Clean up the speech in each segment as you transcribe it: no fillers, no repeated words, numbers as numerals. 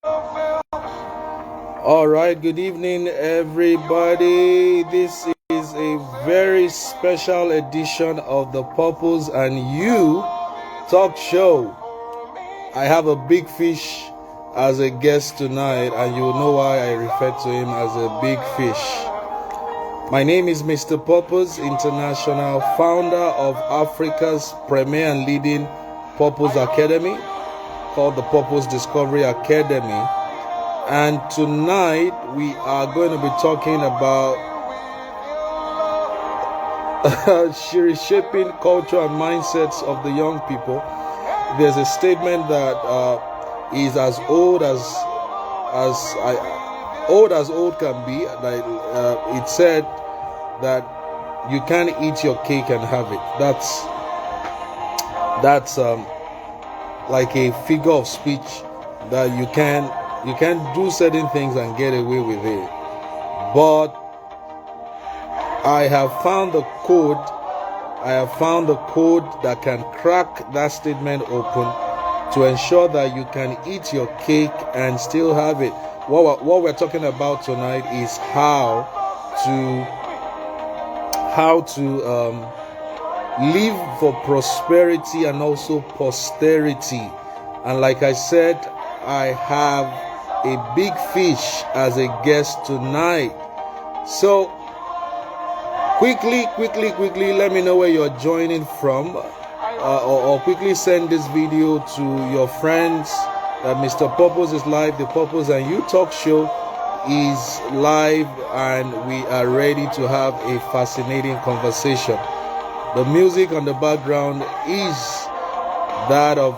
All right, good evening, everybody. This is a very special edition of the Purpose and You talk show. I have a big fish as a guest tonight, and you will know why I refer to him as a big fish. My name is Mr. Purpose International, founder of Africa's premier and leading Purpose Academy, called the Purpose Discovery Academy. And tonight we are going to be talking about reshaping culture and mindsets of the young people. There's a statement that is as old as old can be. Like it said that you can't eat your cake and have it. That's like a figure of speech that you can't do certain things and get away with it. But I have found the code that can crack that statement open to ensure that you can eat your cake and still have it. What we're talking about tonight is how to live for prosperity and also posterity. And like I said, I have a big fish as a guest tonight. So quickly, let me know where you're joining from, or quickly send this video to your friends that Mr. Purpose is live. The Purpose and You talk show is live, and we are ready to have a fascinating conversation. The music on the background is that of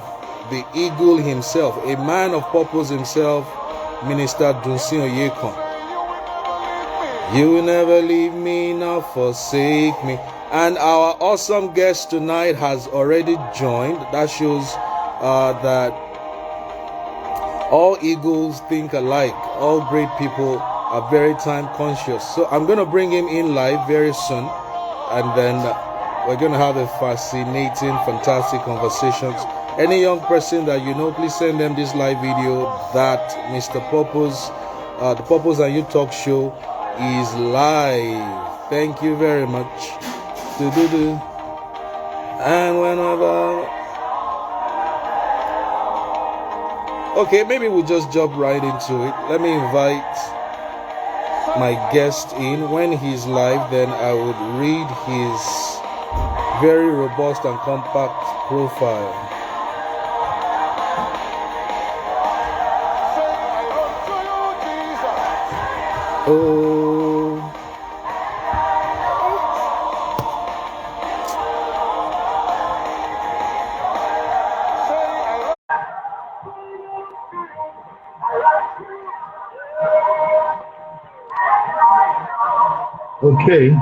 the eagle himself, a man of purpose himself, Minister Dunsin Oyekan. You will never leave me nor forsake me. And our awesome guest tonight has already joined. That shows that all eagles think alike. All great people are very time conscious. So I'm going to bring him in live very soon, and then we're going to have a fascinating, fantastic conversations. Any young person that you know, please send them this live video that Mr. Purpose, the Purpose and You talk show is live. Thank you very much. And whenever. Okay, maybe we'll just jump right into it. Let me invite my guest in. When he's live, then I would read his very robust and compact profile. Oh, okay.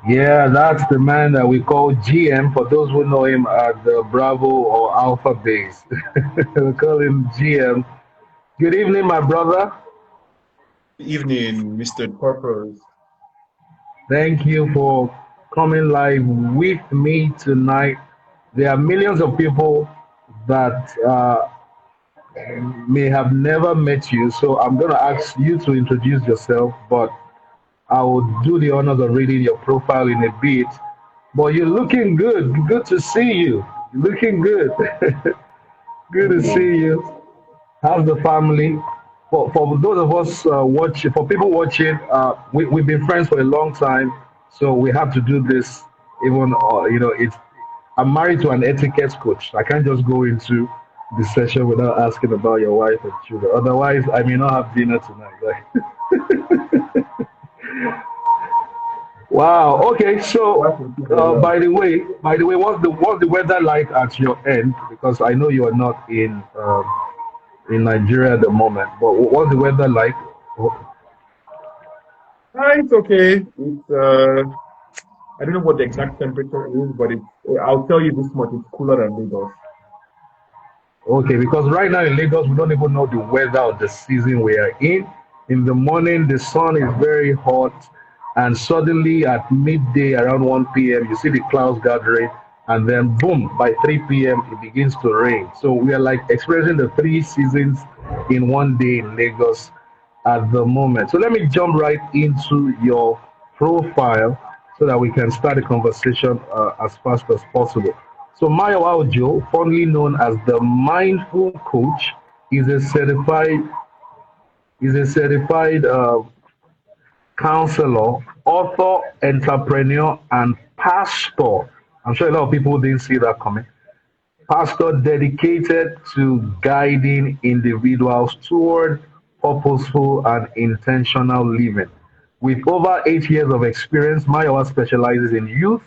Yeah, that's the man that we call GM. For those who know him at the Bravo or Alpha base, we call him GM. Good evening, my brother. Evening, Mr. Purpose. Thank you for coming live with me tonight. There are millions of people that may have never met you, so I'm going to ask you to introduce yourself, but I will do the honors of reading your profile in a bit. But you're looking good. Good to see you. You're looking good. Good to see you. How's the family? For those of us watching, for people watching, we've been friends for a long time, so we have to do this. Even it's I'm married to an etiquette coach. I can't just go into the session without asking about your wife and children. Otherwise, I may not have dinner tonight. Right? Wow. Okay. So, by the way, what's the weather like at your end? Because I know you are not in Nigeria at the moment. But what's the weather like? It's okay. I don't know what the exact temperature is, but I'll tell you this much: it's cooler than Lagos. Okay, because right now in Lagos, we don't even know the weather of the season we are in. In the morning, the sun is very hot, and suddenly at midday, around 1 p.m., you see the clouds gathering, and then boom, by 3 p.m. it begins to rain. So we are like experiencing the three seasons in one day in Lagos at the moment. So let me jump right into your profile so that we can start the conversation as fast as possible. So Mayowa Ojo, fondly known as the Mindful Coach, is a certified is a certified counselor, author, entrepreneur, and pastor. I'm sure a lot of people didn't see that coming. Pastor dedicated to guiding individuals toward purposeful and intentional living. With over 8 years of experience, Mayowa specializes in youth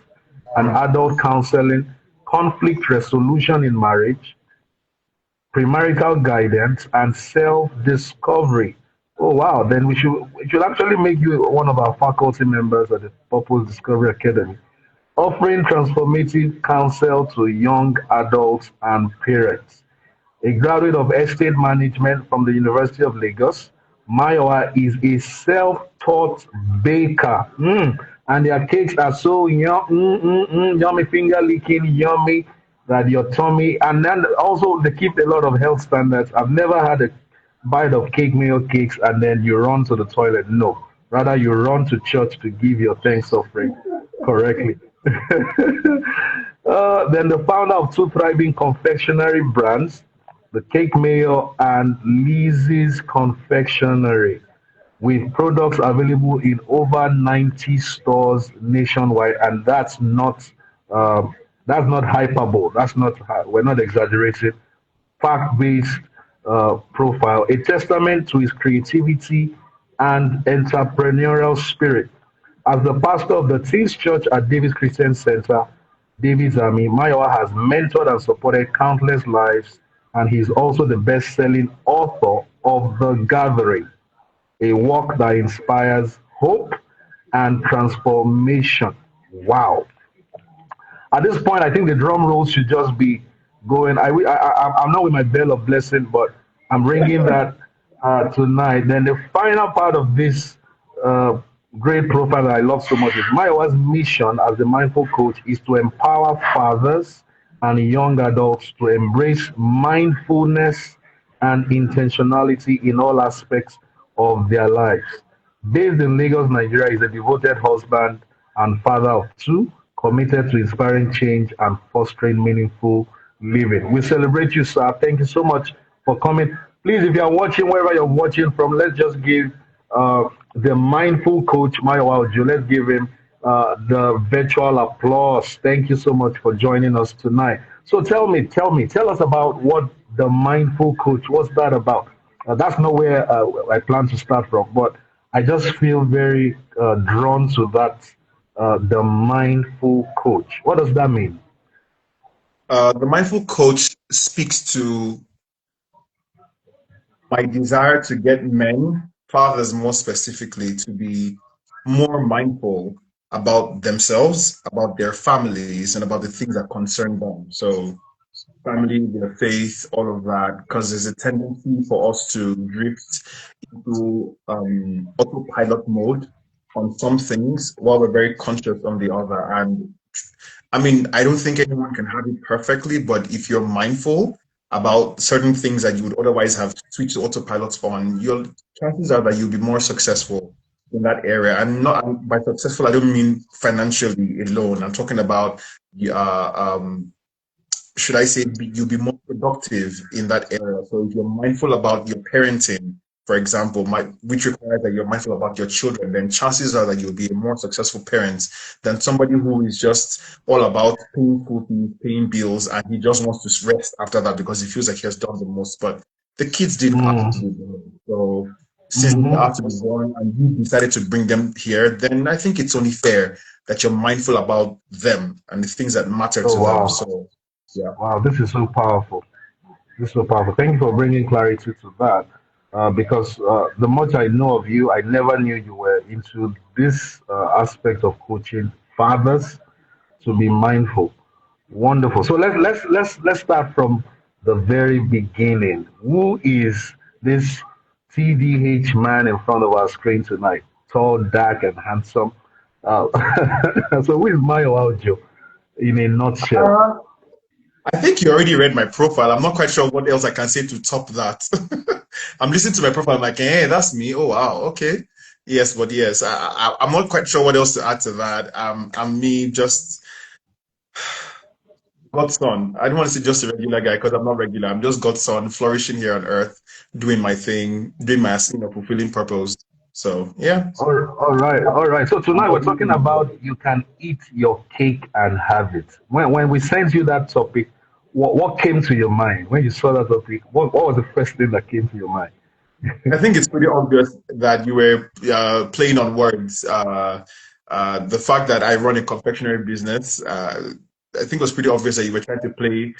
and adult counseling, conflict resolution in marriage, premarital guidance, and self-discovery. Oh wow, then we should actually make you one of our faculty members at the Purpose Discovery Academy, offering transformative counsel to young adults and parents. A graduate of estate management from the University of Lagos, Mayowa is a self-taught baker. And their cakes are so yummy, finger licking, yummy that your tummy, and then also they keep a lot of health standards. I've never had a bite of cake mayo cakes and then you run to the toilet. No, rather you run to church to give your thanks offering correctly. Then the founder of two thriving confectionery brands, the Cake Mayo and Lizzie's Confectionery, with products available in over 90 stores nationwide, and um, that's not hyperbole. That's not we're not exaggerating. Fact-based profile, a testament to his creativity and entrepreneurial spirit. As the pastor of the Teens Church at Davis Christian Center, David's Army, Mayowa has mentored and supported countless lives, and he is also the best-selling author of The Gathering, a work that inspires hope and transformation. Wow. At this point, I think the drum rolls should just be going. I'm not with my bell of blessing, but I'm ringing that tonight. Then the final part of this uh, great profile that I love so much is Mayowa's mission as the mindful coach is to empower fathers and young adults to embrace mindfulness and intentionality in all aspects of their lives. Based in Lagos, Nigeria, is a devoted husband and father of two, committed to inspiring change and fostering meaningful living. We celebrate you, sir. Thank you so much for coming. Please, if you are watching, wherever you're watching from, let's just give the mindful coach, Mayowa Ojo, let's give him the virtual applause. Thank you so much for joining us tonight. So tell us about what the mindful coach, what's that about? That's not where I plan to start from, but I just feel very drawn to that, the mindful coach. What does that mean? The mindful coach speaks to my desire to get men, fathers more specifically, to be more mindful about themselves, about their families, and about the things that concern them. So, family, their faith, all of that, because there's a tendency for us to drift into autopilot mode on some things while we're very conscious on the other. And I mean, I don't think anyone can have it perfectly, but if you're mindful about certain things that you would otherwise have switched the autopilots on, your chances are that you'll be more successful in that area. And not by successful, I don't mean financially alone. I'm talking about should I say, you'll be more productive in that area. So if you're mindful about your parenting, for example, which requires that you're mindful about your children, then chances are that you'll be a more successful parent than somebody who is just all about paying school fees, paying bills, and he just wants to rest after that because he feels like he has done the most. But the kids didn't ask to be Mm, born. So since they didn't hmm ask to be born and you decided to bring them here, then I think it's only fair that you're mindful about them and the things that matter Oh to them. wow, So yeah. wow! This is so powerful. This is so powerful. Thank you for bringing clarity to that. Because the much I know of you, I never knew you were into this aspect of coaching fathers to be mindful. Wonderful. So let's start from the very beginning. Who is this TDH man in front of our screen tonight? Tall, dark, and handsome. Uh, so who is Mayo Aljo? in a nutshell? I think you already read my profile. I'm not quite sure what else I can say to top that. I'm listening to my profile. I'm like, hey, that's me. Oh wow, okay. Yes, but yes, I'm not quite sure what else to add to that. I'm me, just God's son. I don't want to say just a regular guy because I'm not regular. I'm just God's son, flourishing here on earth, doing my thing, doing my fulfilling purpose. So yeah. All right, all right. So tonight we're talking about you can eat your cake and have it. When we sent you that topic, what came to your mind when you saw that topic? What was the first thing that came to your mind? I think it's pretty obvious that you were playing on words. The fact that I run a confectionery business, I think it was pretty obvious that you were trying to play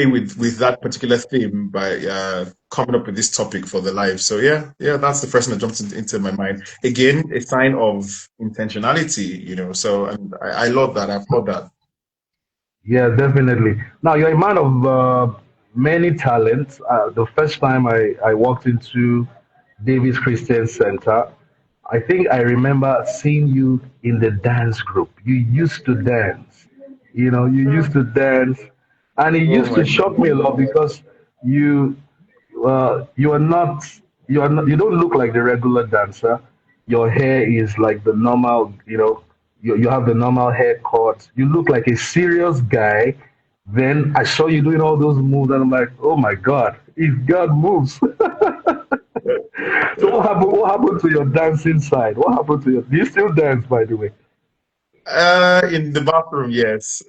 with that particular theme by coming up with this topic for the live. So yeah, that's the first thing that jumped into my mind. Again, a sign of intentionality. So and I love that. I applaud that. Yeah, definitely. Now, you're a man of many talents. The first time I walked into Davis Christian Center, I think I remember seeing you in the dance group. You used to dance. You used to dance. And it Oh used my to shock me a lot because you you are not you don't look like the regular dancer. Your hair is like the normal, you have the normal haircut. You look like a serious guy. Then I saw you doing all those moves and I'm like, oh my God, if God moves. So what happened to your dancing side? What happened to your do you still dance, by the way? In the bathroom, yes.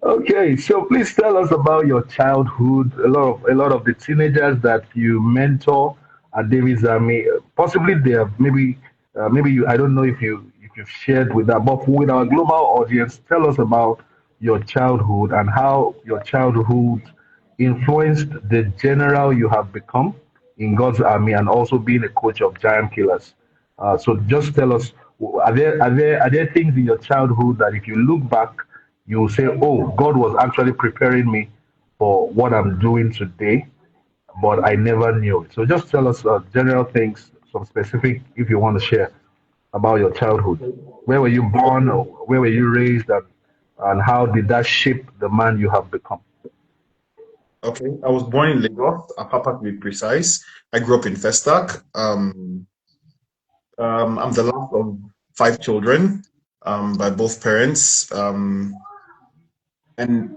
Okay, so please tell us about your childhood. A lot of the teenagers that you mentor at David's Army, possibly they have maybe you. I don't know if you've shared with that, but with our global audience, tell us about your childhood and how your childhood influenced the general you have become in God's Army, and also being a coach of giant killers. So just tell us, are there things in your childhood that if you look back, you will say, "Oh, God was actually preparing me for what I'm doing today, but I never knew it." So just tell us general things, some specific, if you want to share about your childhood. Where were you born, or where were you raised, and how did that shape the man you have become? Okay, I was born in Lagos, Apapa to be precise. I grew up in Festac. I'm the last of five children by both parents. And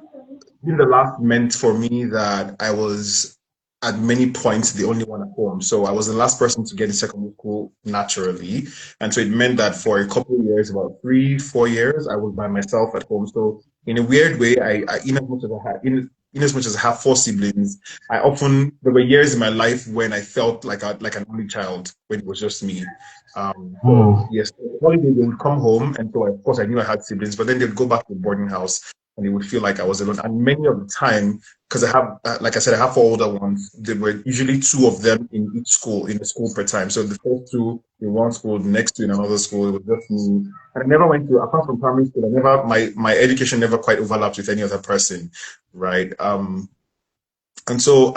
being the last meant for me that I was at many points the only one at home. So I was the last person to get in secondary school naturally. And so it meant that for a couple of years, about 3, 4 years, I was by myself at home. So in a weird way, in as much as in as much as I have four siblings, there were years in my life when I felt like an only child when it was just me. So Hmm. yes, holiday they would come home, and so of course I knew I had siblings, but then they'd go back to the boarding house, and it would feel like I was alone. And many of the time, because I have, like I said, I have four older ones. There were usually two of them in each school, in the school per time. So the first two in one school, the next two in another school. It was just me. And I never went to, apart from primary school, my education never quite overlapped with any other person, right? And so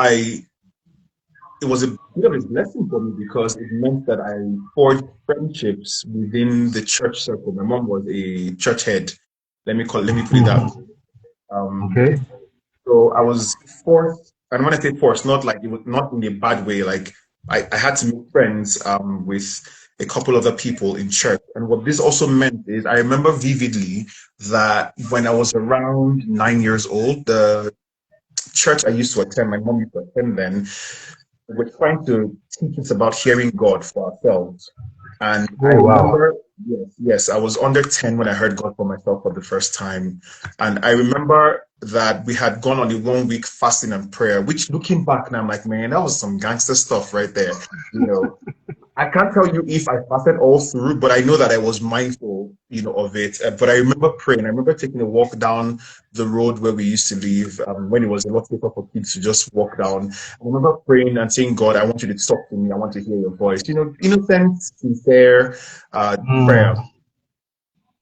it was a bit of a blessing for me because it meant that I forged friendships within the church circle. My mom was a church head. Let me put it that way. Mhm. Um, Okay. so I was forced, and when I say forced, not like it was not in a bad way. Like I had to make friends with a couple other people in church. And what this also meant is I remember vividly that when I was around 9 years old, the church I used to attend, my mom used to attend then, we're trying to teach us about hearing God for ourselves. And I Oh wow. remember, yes, I was under 10 when I heard God for myself for the first time. And I remember that we had gone on a 1 week fasting and prayer, which looking back now, I'm like, man, that was some gangster stuff right there. You know, I can't tell you if I fasted all through, but I know that I was mindful, of it. But I remember praying. I remember taking a walk down the road where we used to live when it was a lot safer for kids to just walk down. I remember praying and saying, God, I want you to talk to me. I want to hear your voice. Innocent, sincere prayer. Mm.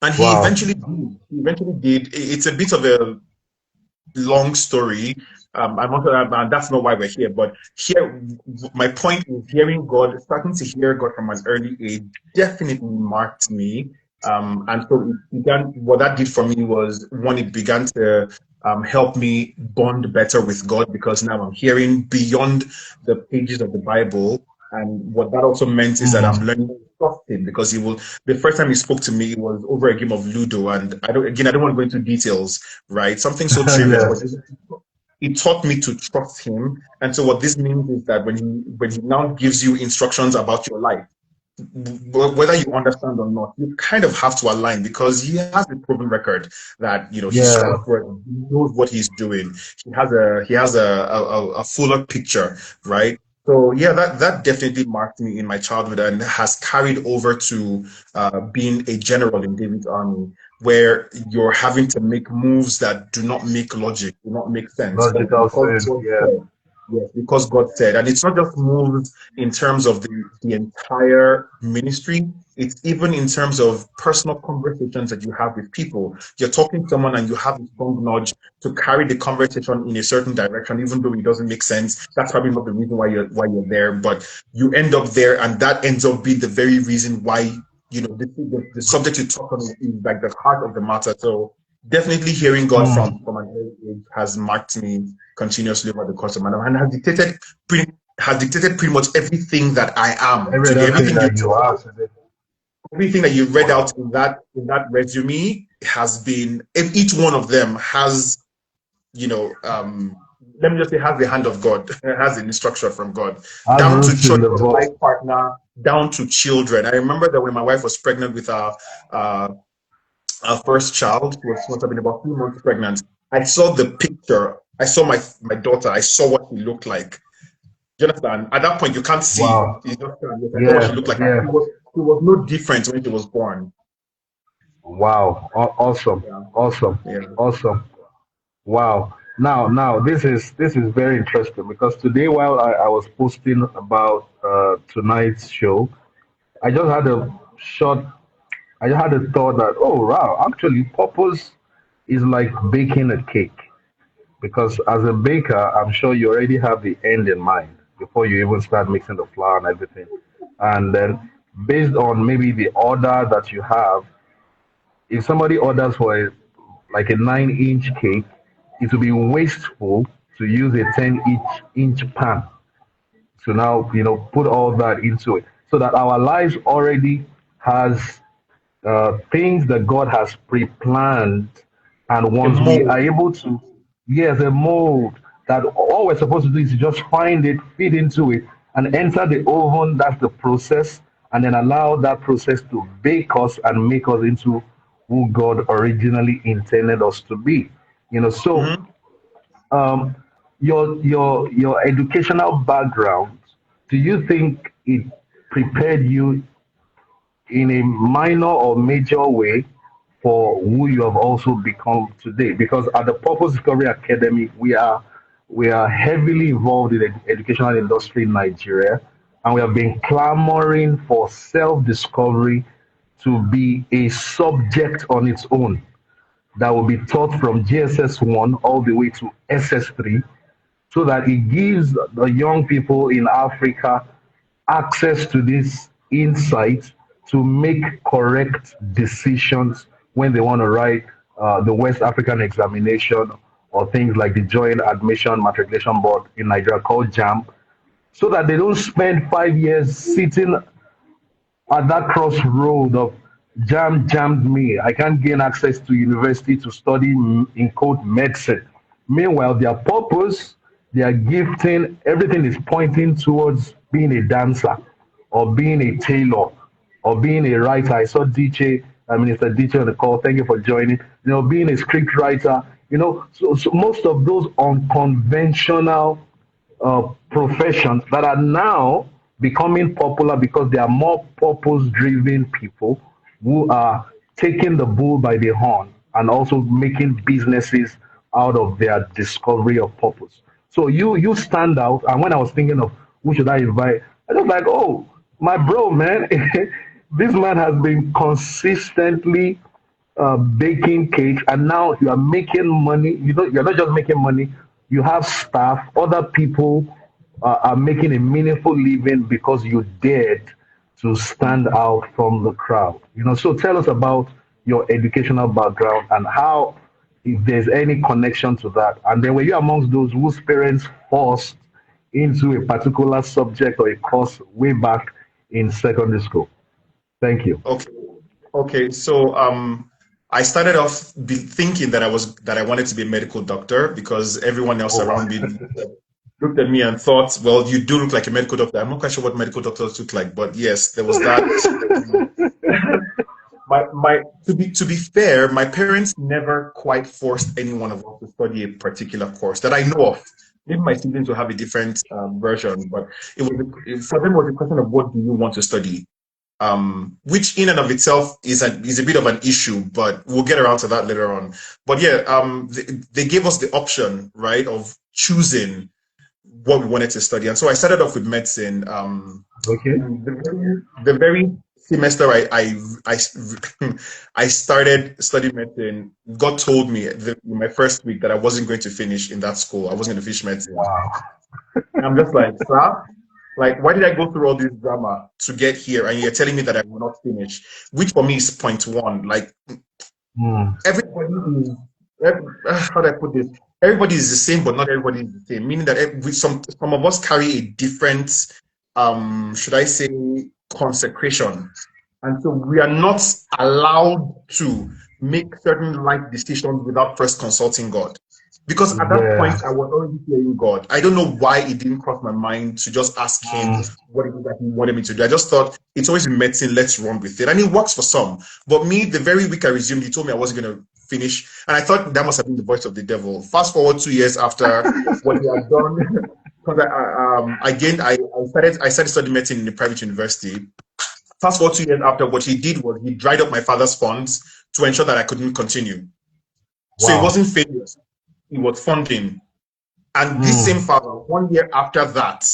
And he Wow. eventually did. He eventually did. It's a bit of a long story. I'm not, that's not why we're here. But here, my point is hearing God, starting to hear God from an early age, definitely marked me And so it began, what that did for me was, one, it began to help me bond better with God, because now I'm hearing beyond the pages of the Bible. And what that also meant is that I'm Mm. learning to trust him, because the first time he spoke to me was over a game of Ludo. And I don't want to go into details, right? Something so trivial, Yeah, but it taught me to trust him. And so what this means is that when he now gives you instructions about your life, whether you understand or not, you kind of have to align, because he has a proven record that, he's yeah. trustworthy. He knows what he's doing. He has a fuller picture, right? So yeah, that definitely marked me in my childhood, and has carried over to being a general in David's army, where you're having to make moves that do not make logic, do not make sense, but Logical because sense. God Yeah. said, yes, because God said, and it's not just moves in terms of the entire ministry. It's even in terms of personal conversations that you have with people. You're talking to someone and you have a strong nudge to carry the conversation in a certain direction, even though it doesn't make sense. That's probably not the reason why you're there, but you end up there, and that ends up being the very reason why, the subject you talk on is like the heart of the matter. So definitely hearing God from Mm. an early age has marked me continuously over the course of my life, and has dictated pretty much everything that I am Every today. other thing that you have today. Everything that you read out Wow. in that resume has been, each one of them has, let me just say, has the hand of God, has an instruction from God, Has down to roots choice in the of vault. life partner, down to children. I remember that when my wife was pregnant with uh, our first child, she must have been about 3 months pregnant. I saw the picture. I saw my daughter. I saw what she looked like. Do you understand? At that point, you can't see. Wow. You just yes, I saw what she Yeah, looked like. And yeah. she was no different when she was born. Wow. Awesome. Yeah, Awesome. yeah. Awesome. Wow. Now, this is very interesting because today, while I was posting about tonight's show, I just had a short, I just had a thought that, oh wow, actually, purpose is like baking a cake because as a baker, I'm sure you already have the end in mind before you even start mixing the flour and everything, and then based on maybe the order that you have, if somebody orders for like a 9-inch cake, it will be wasteful to use a 10-inch pan to now put all that into it. So that our lives already has things that God has pre-planned, and A once we are mold. able to, yes, a mold that all we're supposed to do is just find it, feed into it, and enter the oven. That's the process, and then allow that process to bake us and make us into who God originally intended us to be. So Mhm. um, your educational background, do you think it prepared you in a minor or major way for who you have also become today? Because at the Purpose Discovery Academy, we are heavily involved in the educational industry in Nigeria, and we have been clamoring for self-discovery to be a subject on its own that will be taught from GSS 1 all the way to SS 3, so that it gives the young people in Africa access to this insight to make correct decisions when they want to write the West African examination or things like the Joint Admission Matriculation Board in Nigeria called JAM, so that they don't spend 5 years sitting at that crossroad of jam jammed me. I can't gain access to university to study in code medicine. Meanwhile, their purpose, their gifting, everything is pointing towards being a dancer or being a tailor or being a writer. I saw DJ, Minister DJ on the call. Thank you for joining. Being a script writer. So most of those unconventional professions that are now becoming popular because there are more purpose driven people who are taking the bull by the horn and also making businesses out of their discovery of purpose. So you stand out. And when I was thinking of who should I invite, I was like, oh, my bro, man, this man has been consistently baking cakes, and now you are making money. You're not just making money. You have staff. Other people are making a meaningful living because you dared to stand out from the crowd? So tell us about your educational background and how, if there's any connection to that. And then were you amongst those whose parents forced into a particular subject or a course way back in secondary school? Thank you. Okay. Okay. So I started off thinking that I wanted to be a medical doctor because everyone else Oh, wow. around me looked at me and thought, well, you do look like a medical doctor. I'm not quite sure what medical doctors look like, but yes, there was that. My to be fair, my parents never quite forced any one of us to study a particular course that I know of. Maybe my siblings will have a different version, but for them it was a question of what do you want to study, which in and of itself is a bit of an issue, but we'll get around to that later on. But yeah, they gave us the option, right, of choosing what we wanted to study, and so I started off with medicine. Okay. The very semester I started studying medicine, God told me in my first week that I wasn't going to finish in that school. I wasn't going to finish medicine. Wow. And I'm just like, sir, like, why did I go through all this drama to get here? And you're telling me that I will not finish, which for me is point one. Like, everybody is, how do I put this? Everybody is the same, but not everybody is the same. Meaning that some of us carry a different, should I say, consecration. And so we are not allowed to make certain life decisions without first consulting God. Because at that point, I was already hearing God. I don't know why it didn't cross my mind to just ask him what it is that he wanted me to do. I just thought, it's always been medicine, let's run with it. And it works for some. But me, the very week I resumed, he told me I wasn't going to finish. And I thought that must have been the voice of the devil. Fast forward 2 years after what he had done. Because I started studying medicine in a private university. Fast forward 2 years after, what he did was he dried up my father's funds to ensure that I couldn't continue. So it wasn't failure. It was funding. And this same father, 1 year after that,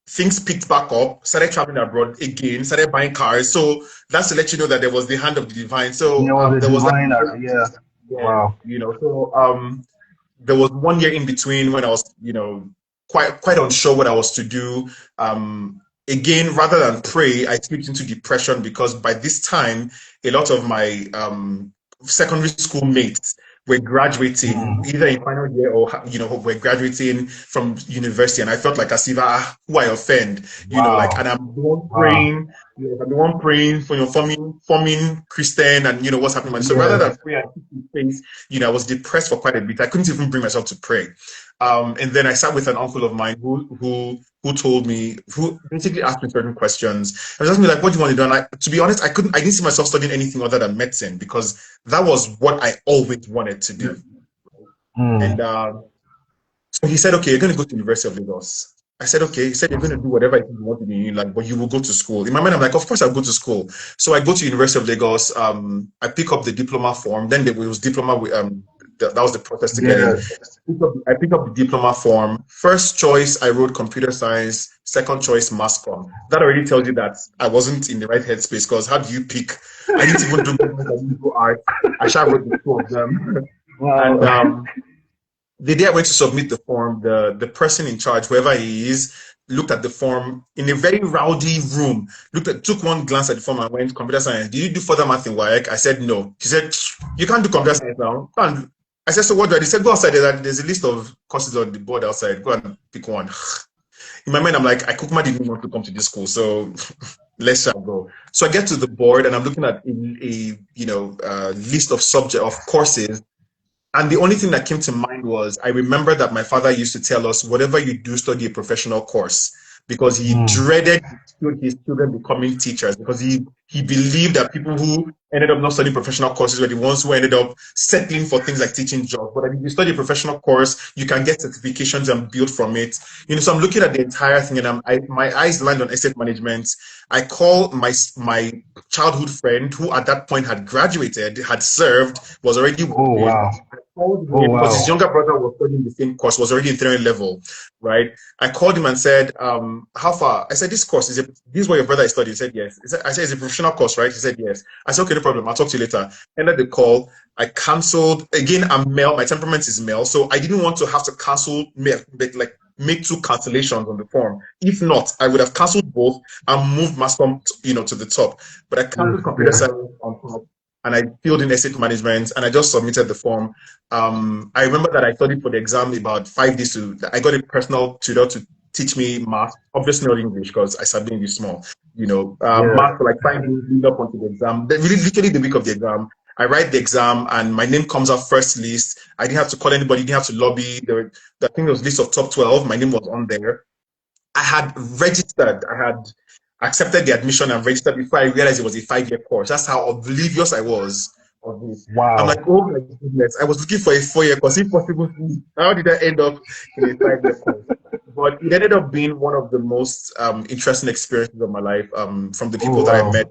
things picked back up, started traveling abroad again, started buying cars. So that's to let you know that there was the hand of the divine. So there was that, Wow. So there was 1 year in between when I was, quite unsure what I was to do. Again, rather than pray, I slipped into depression because by this time, a lot of my secondary school mates were graduating either in final year or were graduating from university, and I felt like as if who I offend, and I'm the one praying, I'm the one praying for forming Christian, and what's happening. So rather than pray and keep faith, I was depressed for quite a bit. I couldn't even bring myself to pray. And then I sat with an uncle of mine who told me, who basically asked me certain questions. I was asking me like, what do you want to do? And to be honest, I didn't see myself studying anything other than medicine because that was what I always wanted to do. And so he said, okay, you're going to go to the University of Lagos. I said, okay. He said, you're going to do whatever you want to do, but you will go to school. In my mind, I'm like, of course I'll go to school. So I go to University of Lagos. I pick up the diploma form. Then there was diploma with, that was the process to get in. I picked up the diploma form. First choice, I wrote computer science. Second choice, mass comm. That already tells you that I wasn't in the right headspace because how do you pick? I didn't even do art. I shall wrote the two of them. Wow. And the day I went to submit the form, the person in charge, whoever he is, looked at the form in a very rowdy room, took one glance at the form and went, computer science, did you do further math in WAEC? I said, no. She said, you can't do computer science now. I said, so what do I do? He said, go outside. There's a list of courses on the board outside. Go and pick one. In my mind, I'm like, I didn't want to come to this school, so let's go. So I get to the board and I'm looking at a list of courses. And the only thing that came to mind was, I remember that my father used to tell us, whatever you do, study a professional course, because he dreaded his children becoming teachers, because he believed that people who ended up not studying professional courses were the ones who ended up settling for things like teaching jobs. But if you study a professional course, you can get certifications and build from it. So I'm looking at the entire thing, and my eyes land on estate management. I call my childhood friend, who at that point had graduated, had served, was already because his younger brother was studying the same course, was already in 3rd level, right? I called him and said, how far? I said, this course, this is what your brother is studying? He said, yes. I said, it's a professional course, right? He said, yes. I said, okay, no problem. I'll talk to you later. Ended the call. I canceled. Again, I'm male. My temperament is male. So I didn't want to have to cancel make two cancellations on the form. If not, I would have cancelled both and moved mass comm, to the top. But I Yeah. canceled computer science on top, and I filled in estate management, and I just submitted the form. I remember that I studied for the exam about 5 days I got a personal tutor to teach me math, obviously not English because I started English small, Yeah. math for like 5 days leading up onto the exam. Then really, literally the week of the exam, I write the exam and my name comes up first list. I didn't have to call anybody, didn't have to lobby. I think there was a list of top 12. My name was on there. I had registered, I had accepted the admission and registered before I realized it was a 5-year course. That's how oblivious I was of this. I'm like, Wow. oh my goodness, I was looking for a 4-year course. If possible, how did I end up in a 5-year course? But it ended up being one of the most interesting experiences of my life. From the Oh people that I wow. met,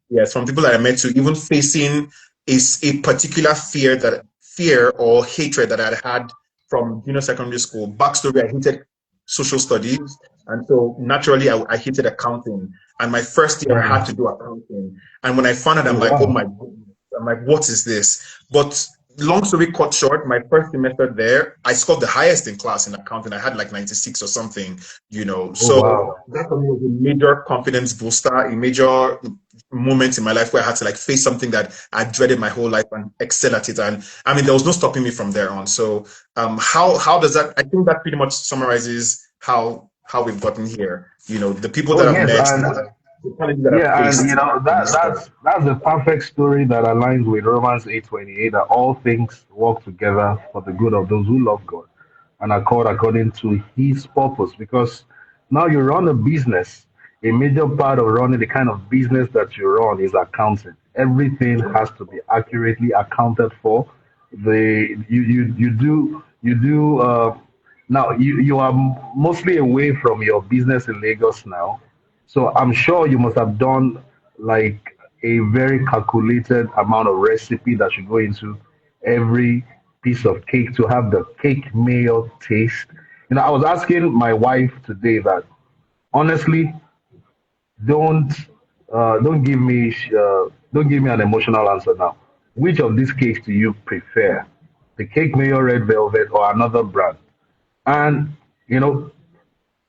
yes, from people that I met to even facing a particular fear or hatred that I had from junior secondary school. Backstory: I hated social studies, and so naturally I hated accounting. And my first year I had to do accounting. And when I found it, Oh I'm like, oh wow. my goodness. I'm like, what is this? But long story cut short, my first semester there, I scored the highest in class in accounting. I had like 96 or something, Oh So wow. that for me was a major confidence booster, a major moment in my life where I had to like face something that I dreaded my whole life and excel at it. And I mean, there was no stopping me from there on. So how does that? I think that pretty much summarizes how we've gotten here. The people Oh that I've yes, met, and the challenges that I've yeah, and faced. that's a perfect story that aligns with Romans 8:28, that all things work together for the good of those who love God and are called according to His purpose. Because now you run a business. A major part of running the kind of business that you run is accounting. Everything has to be accurately accounted for. You do now you are mostly away from your business in Lagos now, so I'm sure you must have done like a very calculated amount of recipe that should go into every piece of cake to have the cake mayo taste. I was asking my wife today that, honestly, don't don't give me an emotional answer now. Which of these cakes do you prefer? The cake mayo red velvet or another brand? And you know,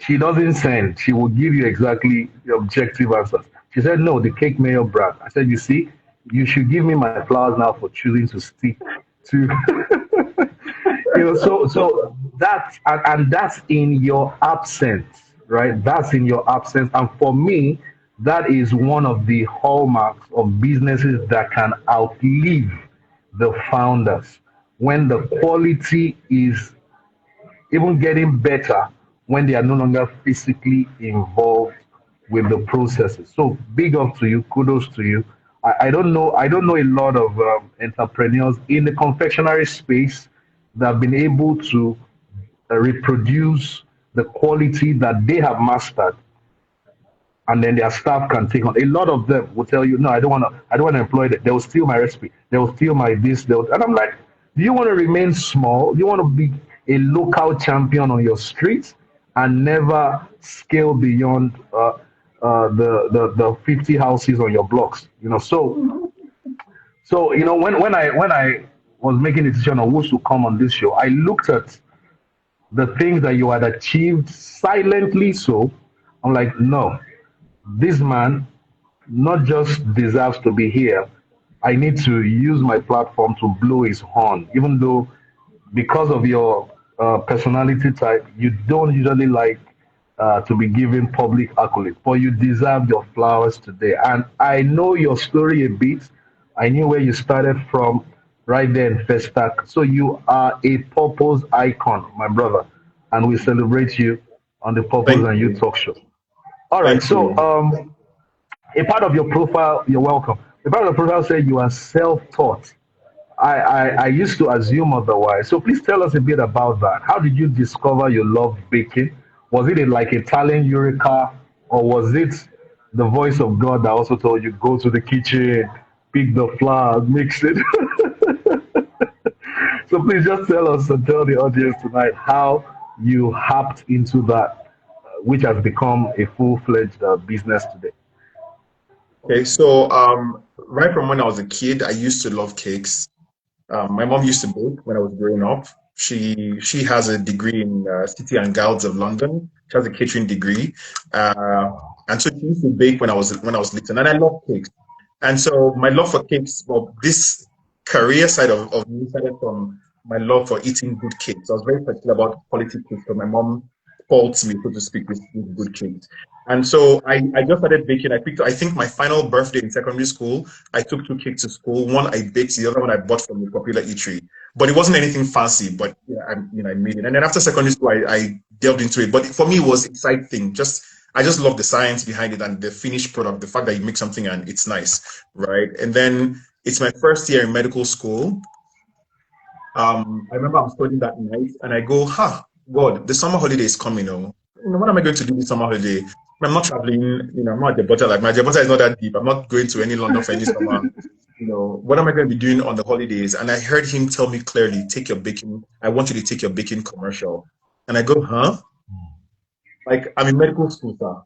she doesn't send. She will give you exactly the objective answers. She said, no, the cake mayo brand. I said, you see, you should give me my flowers now for choosing to stick to, so and that's in your absence, right? That's in your absence. And for me, that is one of the hallmarks of businesses that can outlive the founders, when the quality is even getting better when they are no longer physically involved with the processes. So big up to you, kudos to you. I don't know a lot of entrepreneurs in the confectionery space that have been able to reproduce the quality that they have mastered, and then their staff can take on. A lot of them will tell you, no, I don't want to employ them. They will steal my recipe. They will steal my this. And I'm like, do you want to remain small? Do you want to be a local champion on your street and never scale beyond the 50 houses on your blocks? So when I was making a decision on who should come on this show, I looked at the things that you had achieved silently. So I'm like, no, this man not just deserves to be here. I need to use my platform to blow his horn, even though, because of your personality type, you don't usually like to be given public accolades, but you deserve your flowers today. And I know your story a bit. I knew where you started from right there in Festac. So you are a purpose icon, my brother, and we celebrate you on the Purpose Thank and You you. Talk Show. All right. Thank So you. a part of your profile, you're welcome. A part of the profile said you are self-taught. I used to assume otherwise. So please tell us a bit about that. How did you discover you love baking? Was it like a talent eureka, or was it the voice of God that also told you go to the kitchen, pick the flour, mix it? So please just tell us and tell the audience tonight how you hopped into that, which has become a full-fledged business today. Okay, so right from when I was a kid, I used to love cakes. My mom used to bake when I was growing up. She has a degree in City and Guilds of London. She has a catering degree, and so she used to bake when I was little, and I love cakes. And so my love for cakes, well, this career side of me started from my love for eating good cakes. I was very particular about quality cakes, so my mom faults me, so to speak, with good cakes. And so I just started baking. I think my final birthday in secondary school, I took two cakes to school. One I baked, the other one I bought from a popular eatery. But it wasn't anything fancy, but I made it. And then after secondary school, I delved into it. But for me, it was exciting. I just love the science behind it and the finished product, the fact that you make something and it's nice, right? And then it's my first year in medical school. I remember I'm studying that night and I go, God, the summer holiday is coming. What am I going to do this summer holiday? I'm not traveling, I'm not at the border. Like my Gibraltar is not that deep. I'm not going to any London for any summer. What am I going to be doing on the holidays? And I heard him tell me clearly, I want you to take your baking commercial. And I go, huh? Like I'm in medical school, sir.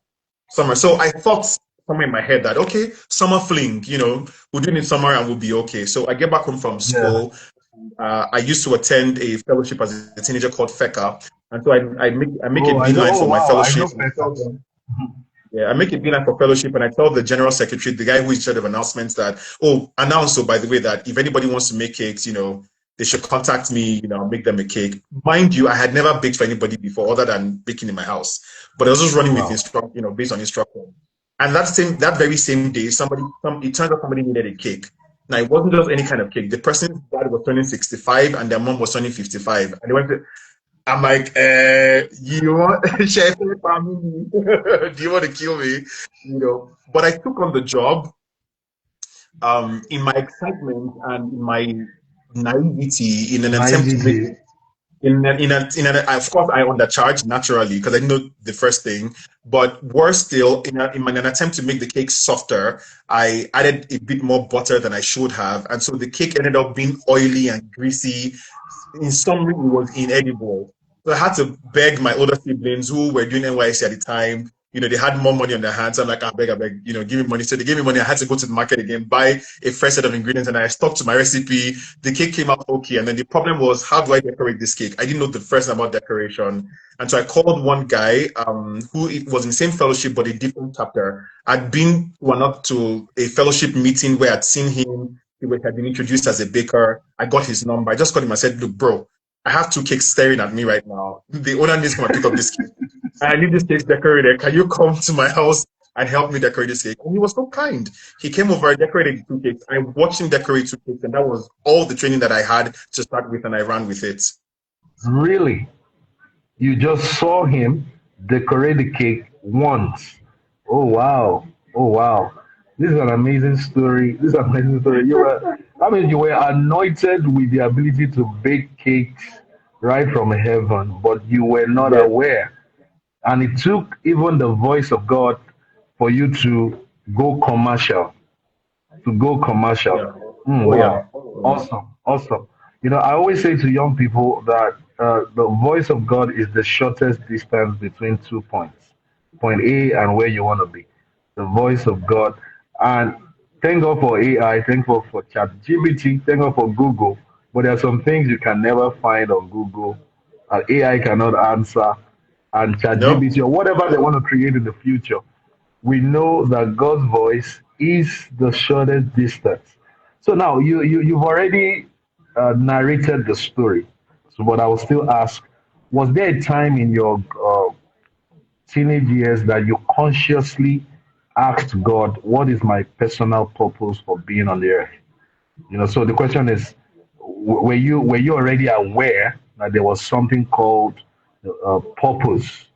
Summer. So I thought somewhere in my head that, okay, summer fling, we'll do it in summer and we'll be okay. So I get back home from school. I used to attend a fellowship as a teenager called FECA. And so I make a beeline for my fellowship. I make a beeline for fellowship and I tell the general secretary, the guy who is in charge of announcements that, announce, so by the way, that if anybody wants to make cakes, they should contact me, I'll make them a cake. Mind you, I had never baked for anybody before other than baking in my house. But I was just running with based on instruction. And that very same day, it turned out somebody needed a cake. Now, it wasn't just any kind of cake. The person's dad was turning 65 and their mom was turning 55. And they went to, I'm like, you want family? Do you want to kill me? But I took on the job in my excitement and in my naivety in an attempt to make of course I undercharged naturally because I didn't know the first thing, but worse still, in an attempt to make the cake softer, I added a bit more butter than I should have, and so the cake ended up being oily and greasy. In summary, it was inedible. So I had to beg my older siblings who were doing NYC at the time. They had more money on their hands. I'm like, I beg, give me money. So they gave me money. I had to go to the market again, buy a fresh set of ingredients, and I stuck to my recipe. The cake came out okay. And then the problem was, how do I decorate this cake? I didn't know the first thing about decoration. And so I called one guy who was in the same fellowship, but a different chapter. I'd been to a fellowship meeting where I'd seen him. He had been introduced as a baker. I got his number. I just called him. I said, look, bro, I have two cakes staring at me right now. The owner needs to come and pick up this cake. I need this cake decorated. Can you come to my house and help me decorate this cake? And he was so kind. He came over, decorated two cakes. I watched him decorate two cakes, and that was all the training that I had to start with, and I ran with it. Really? You just saw him decorate the cake once. Oh wow. Oh wow. This is an amazing story. You were anointed with the ability to bake cakes right from heaven, but you were not aware. And it took even the voice of God for you to go commercial. Wow. Awesome. I always say to young people that the voice of God is the shortest distance between 2 points, point A and where you want to be. The voice of God. And thank God for AI, thank God for ChatGPT, thank God for Google. But there are some things you can never find on Google, and AI cannot answer, and ChatGPT or whatever they want to create in the future. We know that God's voice is the shortest distance. So now you've already narrated the story. So, but I will still ask: was there a time in your teenage years that you consciously asked God, "What is my personal purpose for being on the earth?" So the question is, were you already aware that there was something called purpose,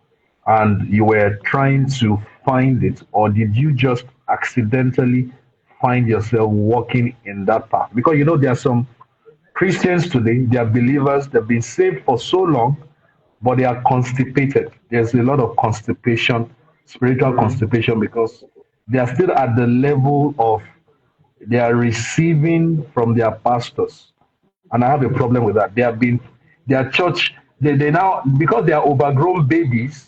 and you were trying to find it, or did you just accidentally find yourself walking in that path? Because there are some Christians today, they are believers, they've been saved for so long, but they are constipated. There's a lot of constipation, spiritual constipation, because they are still at the level of they are receiving from their pastors. And I have a problem with that. Their church, they now, because they are overgrown babies,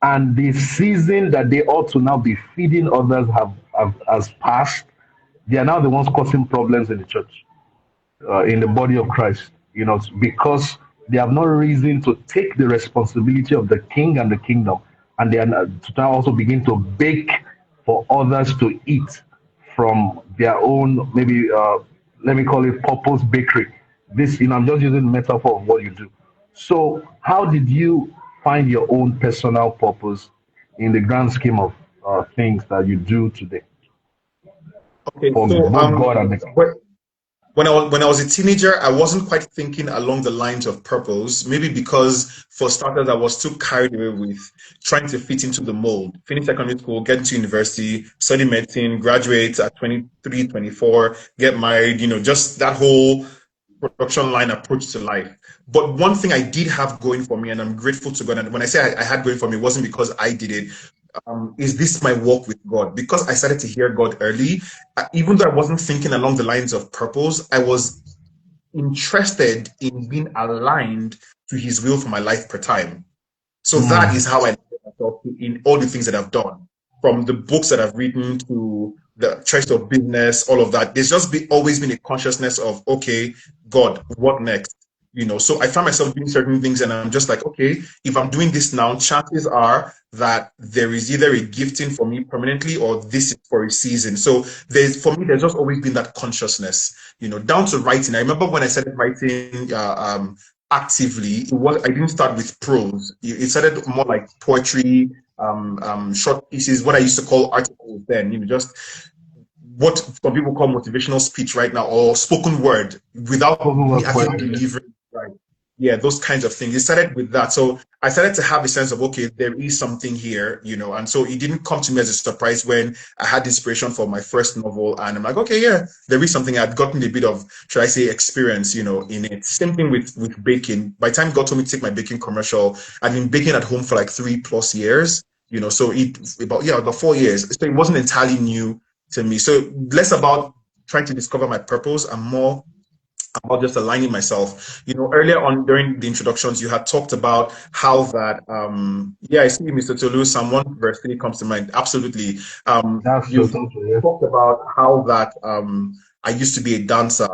and the season that they ought to now be feeding others has passed, they are now the ones causing problems in the church, in the body of Christ. because they have no reason to take the responsibility of the king and the kingdom, and they are to now also begin to bake for others to eat from their own, maybe let me call it purpose bakery. This, I'm just using metaphor of what you do. So, how did you find your own personal purpose in the grand scheme of things that you do today Okay, for so both God and the kingdom? when I was a teenager, I wasn't quite thinking along the lines of purpose. Maybe because, for starters, I was too carried away with trying to fit into the mold. Finish secondary school, get into university, study medicine, graduate at 23, 24, get married. Just that whole production line approach to life. But one thing I did have going for me, and I'm grateful to God. And when I say I had going for me, it wasn't because I did it. Is this my walk with God? Because I started to hear God early, even though I wasn't thinking along the lines of purpose, I was interested in being aligned to His will for my life per time. So that Mm, is how I look at myself in all the things that I've done, from the books that I've written to the choice of business, all of that. There's just always been a consciousness of, okay, God, what next? So I find myself doing certain things, and I'm just like, okay, if I'm doing this now, chances are that there is either a gifting for me permanently, or this is for a season. So there's just always been that consciousness, down to writing. I remember when I started writing, actively, I didn't start with prose. It started more like poetry, short pieces, what I used to call articles then, just what some people call motivational speech right now, or spoken word, without spoken me word actually poetry. delivering. Right. Yeah, those kinds of things. It started with that. So I started to have a sense of, okay, there is something here, and so it didn't come to me as a surprise when I had inspiration for my first novel, and I'm like, okay, yeah, there is something. I'd gotten a bit of, should I say, experience, in it. Same thing with baking. By the time God told me to take my baking commercial, I'd been baking at home for like 3+ years, so about 4 years. So it wasn't entirely new to me. So less about trying to discover my purpose and more about just aligning myself. Earlier on during the introductions, you had talked about how that, yeah, I see Mr. Tolu, Psalm 1 verse 3 comes to mind. Absolutely. That's so You've totally, yes. talked about how that, I used to be a dancer.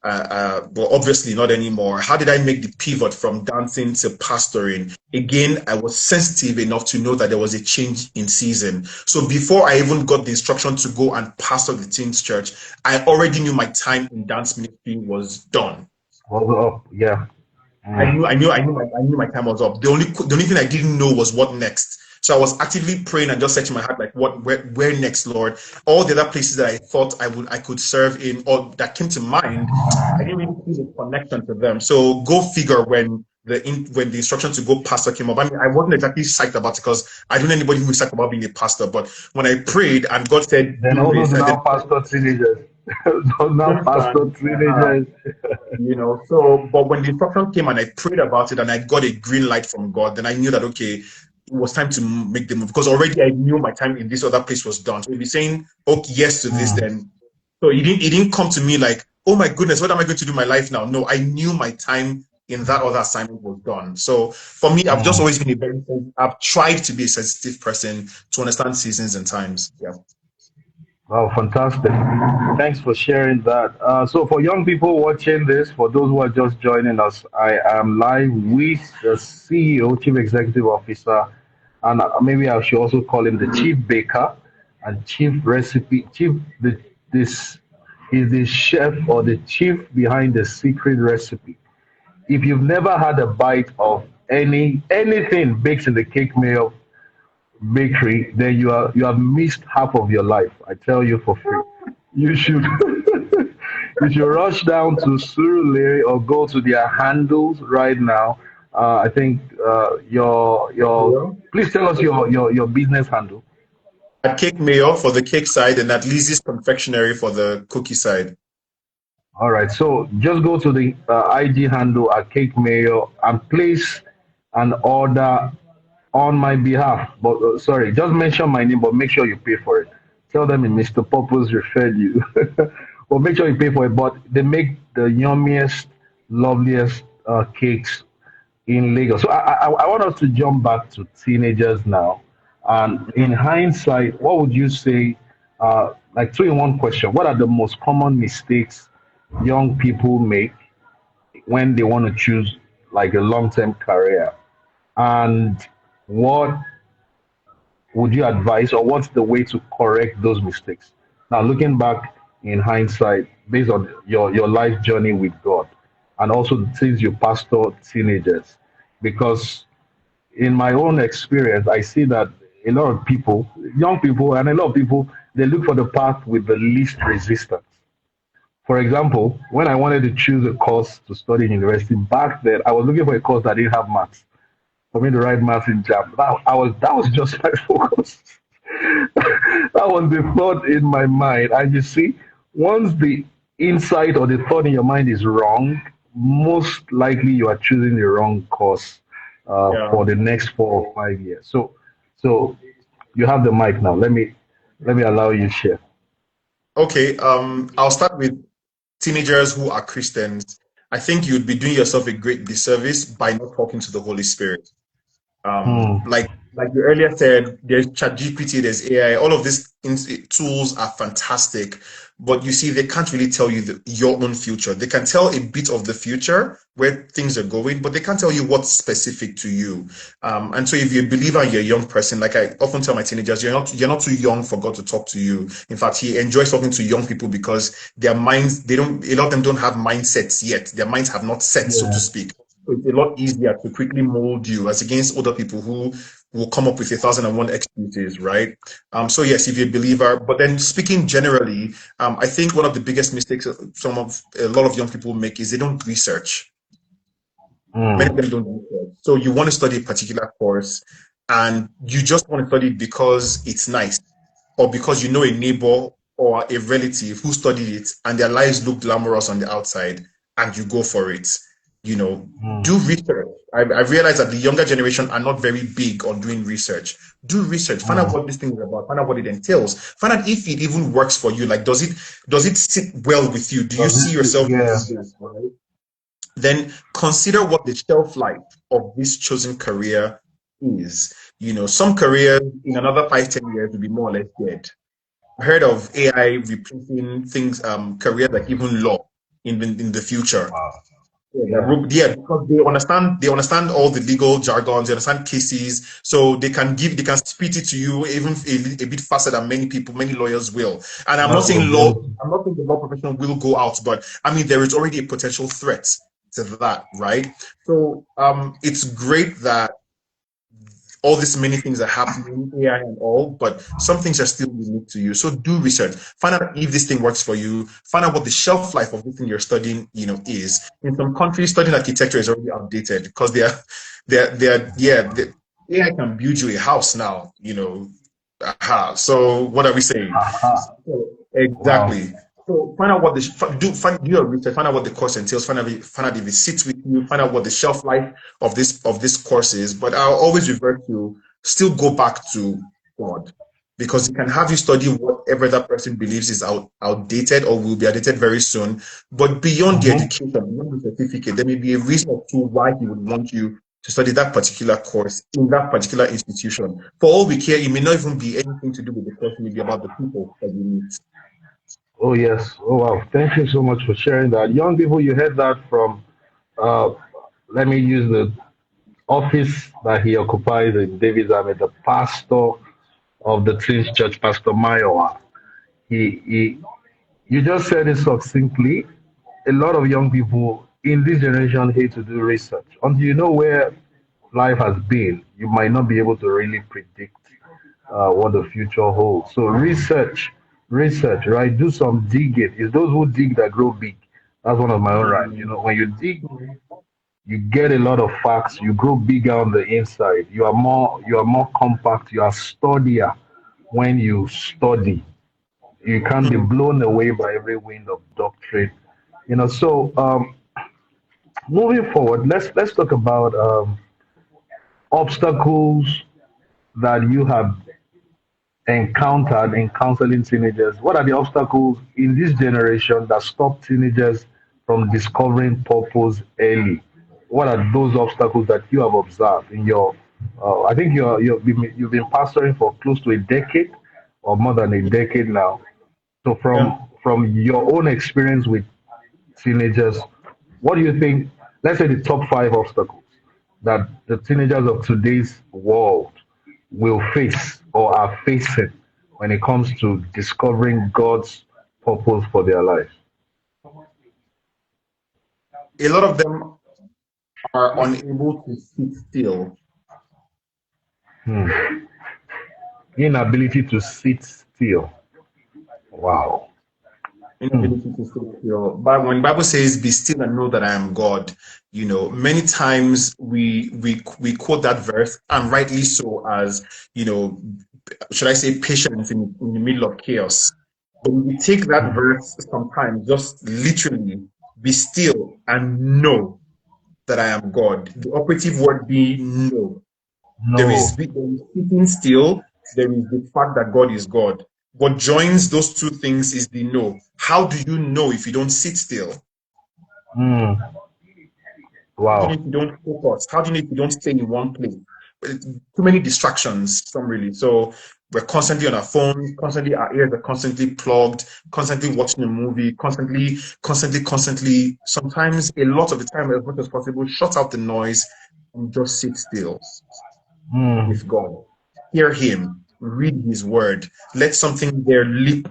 Well, obviously not anymore. How did I make the pivot from dancing to pastoring? Again, I was sensitive enough to know that there was a change in season. So before I even got the instruction to go and pastor the teens church, I already knew my time in dance ministry was done. Also up, yeah. Mm. I knew my time was up. The only thing I didn't know was what next. So I was actively praying and just searching my heart, like, where next, Lord? All the other places that I thought I could serve in, or that came to mind, I didn't really see the connection to them. So go figure, when the instruction to go pastor came up. I mean, I wasn't exactly psyched about it, because I don't know anybody who is psyched about being a pastor. But when I prayed and God said, Then do also this, to and then, now pastor teenagers. you Now pastor understand? teenagers. So, but when the instruction came and I prayed about it and I got a green light from God, then I knew that, okay, it was time to make the move, because already I knew my time in this other place was done. So if you're saying, okay, yes to this, Mm. then, so it didn't come to me like, oh my goodness, what am I going to do in my life now? No, I knew my time in that other assignment was done. So for me, I've just Mm. always been I've tried to be a sensitive person to understand seasons and times. Yeah. Wow, fantastic. Thanks for sharing that. So, for young people watching this, for those who are just joining us, I am live with the CEO, Chief Executive Officer, and maybe I should also call him the Chief Baker and Chief Recipe. This is the chef or the chief behind the secret recipe. If you've never had a bite of anything baked in the Cake Mayo bakery, then you have missed half of your life. I tell you for free. You should you should rush down to Surulere or go to their handles right now. I think your Mayo. please tell us your business handle. At Cake Mayo for the cake side, and at Lizzie's Confectionery for the cookie side. All right, so just go to the IG handle at Cake Mayo and place an order on my behalf. But sorry, just mention my name, but make sure you pay for it. Tell them Mr. Purpose referred you. But make sure you pay for it. But they make the yummiest, loveliest cakes in Lagos. So I want us to jump back to teenagers now. And in hindsight, what would you say? Like two in one question. What are the most common mistakes young people make when they want to choose like a long-term career, and what would you advise, or what's the way to correct those mistakes? Now, looking back in hindsight, based on your life journey with God, and also since you pastor teenagers, because in my own experience, I see that a lot of people, young people, and a lot of people, they look for the path with the least resistance. For example, when I wanted to choose a course to study in university back then, I was looking for a course that didn't have maths. For me to write maths in jam, that was just my focus. That was the thought in my mind. And you see, once the insight or the thought in your mind is wrong, most likely you are choosing the wrong course Yeah. for the next 4 or 5 years. So you have the mic now. Let me allow you to share. Okay. I'll start with teenagers who are Christians. I think you'd be doing yourself a great disservice by not talking to the Holy Spirit. Hmm. Like you earlier said, there's ChatGPT, there's AI, all of these tools are fantastic, but you see, they can't really tell you your own future. They can tell a bit of the future where things are going, but they can't tell you what's specific to you. And so if you're a believer and you're a young person, like I often tell my teenagers, you're not too young for God to talk to you. In fact, He enjoys talking to young people because their minds, they don't, a lot of them don't have mindsets yet. Their minds have not set, so to Yeah. speak. So it's a lot easier to quickly mold you as against other people who will come up with 1,001 excuses, right? So yes, if you're a believer, but then speaking generally, I think one of the biggest mistakes a lot of young people make is they don't research. Many of Hmm. them don't research. So you want to study a particular course, and you just want to study it because it's nice, or because you know a neighbor or a relative who studied it and their lives look glamorous on the outside, and you go for it. You know, Hmm. do research. I realize that the younger generation are not very big on doing research. Do research. Find out Hmm. what this thing is about. Find out what it entails. Find out if it even works for you. Like, does it sit well with you? Do you Does see it? yourself Yeah. doing this? Right? Then consider what the shelf life of this chosen career is. You know, some careers in another 5, 10 years will be more or less dead. I've heard of AI replacing things, careers like even law in the future. Wow. Yeah, Yeah. because they understand all the legal jargons, they understand cases, so they can spit it to you even a bit faster than many lawyers will. And Absolutely. I'm not saying the law profession will go out, but I mean there is already a potential threat to that, right? So it's great that all these many things are happening, AI and all, but some things are still unique to you. So do research. Find out if this thing works for you. Find out what the shelf life of this thing you're studying, is. In some countries, studying architecture is already outdated because AI can build you a house now. Aha. So what are we saying? Aha. So, Wow. exactly. So find out what do your research, find out what the course entails, find out if it sits with you, find out what the shelf life of this course is. But I'll always revert to still go back to God, because it can have you study whatever that person believes is outdated or will be outdated very soon. But beyond the Hmm. education, beyond the certificate, there may be a reason or two why he would want you to study that particular course in that particular institution. For all we care, it may not even be anything to do with the course, maybe about the people that you meet. Oh yes. Oh wow. Thank you so much for sharing that. Young people, you heard that from. Uh, Let me use the office that he occupies in David's Army, the pastor of the Twins Church, Pastor Mayowa. He, you just said it succinctly. A lot of young people in this generation hate to do research. Until you know where life has been, you might not be able to really predict what the future holds. So research, right? Do some digging. It's those who dig that grow big. That's one of my own rhymes. You Mm. know, when you dig, you get a lot of facts. You grow bigger on the inside. You are more compact. You are sturdier when you study. You can't be Mm. blown away by every wind of doctrine. So moving forward, let's talk about obstacles that you have encountered in counseling teenagers. What are the obstacles in this generation that stop teenagers from discovering purpose early? What are those obstacles that you have observed in your? I think you've been pastoring for close to a decade, or more than a decade now. So Yeah. from your own experience with teenagers, what do you think let's say the top 5 obstacles that the teenagers of today's world will face or are facing when it comes to discovering God's purpose for their life? A lot of them are unable to sit still. Inability to sit still. Wow. Inability to sit still. But when the Bible says, "Be still and know that I am God," many times we quote that verse, and rightly so, as should I say, patience in the middle of chaos. But we take that verse sometimes just literally, "Be still and know that I am God." The operative word being know. There is No. sitting still, there is the fact that God is God. What joins those two things is the know. How do you know if you don't sit still? Mm. How do you know Wow. if you don't focus? How do you know if you don't stay in one place? Too many distractions, some really. So we're constantly on our phone, constantly our ears are constantly plugged, constantly watching a movie, constantly. Sometimes, a lot of the time, as much as possible, shut out the noise and just sit still Mm. with God. Hear Him, read His Word. Let something there leap,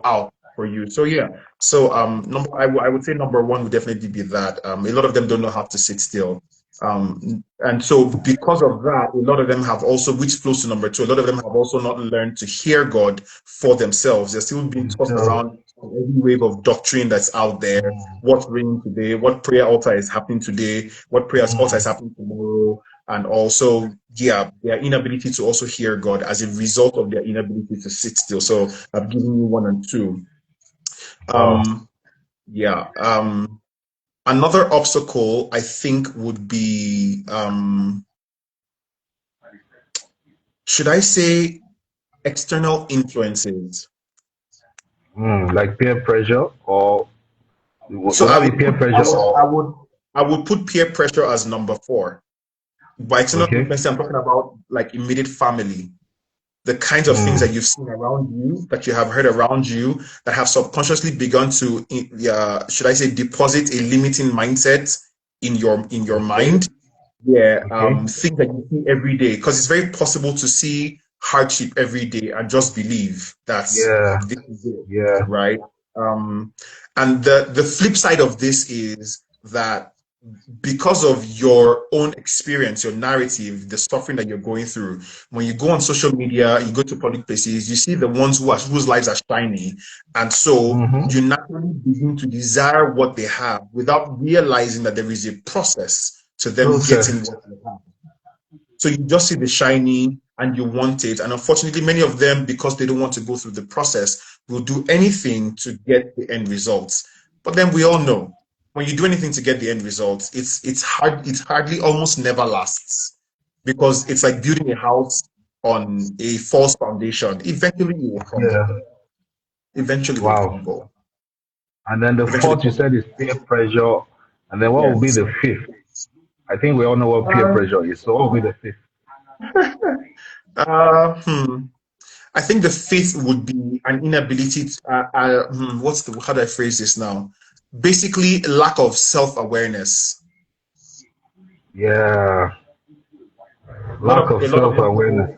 out for you. So yeah. So I would say number one would definitely be that. A lot of them don't know how to sit still. And so because of that, a lot of them have also, which flows to number two, a lot of them have also not learned to hear God for themselves. They're still being tossed So, around on every wave of doctrine that's out there. What's raining today? What prayer altar is happening today? What prayer altar is happening tomorrow? And also, yeah, their inability to also hear God as a result of their inability to sit still. So I've given you one and two. wow. Um, yeah. Another obstacle I think would be, should I say, external influences. Like peer pressure, or So would that be peer pressure or I would put peer pressure as number four. By external okay? influences, I'm talking about like immediate family, the kinds of things that Mm. you've seen around you, that you have heard around you, that have subconsciously begun to, should I say, deposit a limiting mindset in your Okay. mind. Yeah, Okay. things that you see every day, because it's very possible to see hardship every day and just believe that's Yeah. this is it, Yeah. right? Um, and the flip side of this is that because of your own experience, your narrative, the suffering that you're going through, when you go on social media, you go to public places, you see the ones whose lives are shiny, and so Mm-hmm. you naturally begin to desire what they have without realizing that there is a process to them getting Process. what they have. So you just see the shiny and you want it. And unfortunately, many of them, because they don't want to go through the process, will do anything to get the end results. But then we all know when you do anything to get the end results, it's hardly almost never lasts, because it's like building a house on a false foundation. Eventually it will crumble. Yeah. Eventually it will Wow. crumble. And then the Eventually fourth you crumble. said is peer pressure. And then what will be Yes. the fifth? I think we all know what peer Uh, pressure is. So what will be the fifth? uh, hmm. I think the fifth would be an inability to, how do I phrase this now? Basically, lack of self-awareness. Yeah. A lot Lack of of a lot of self young awareness.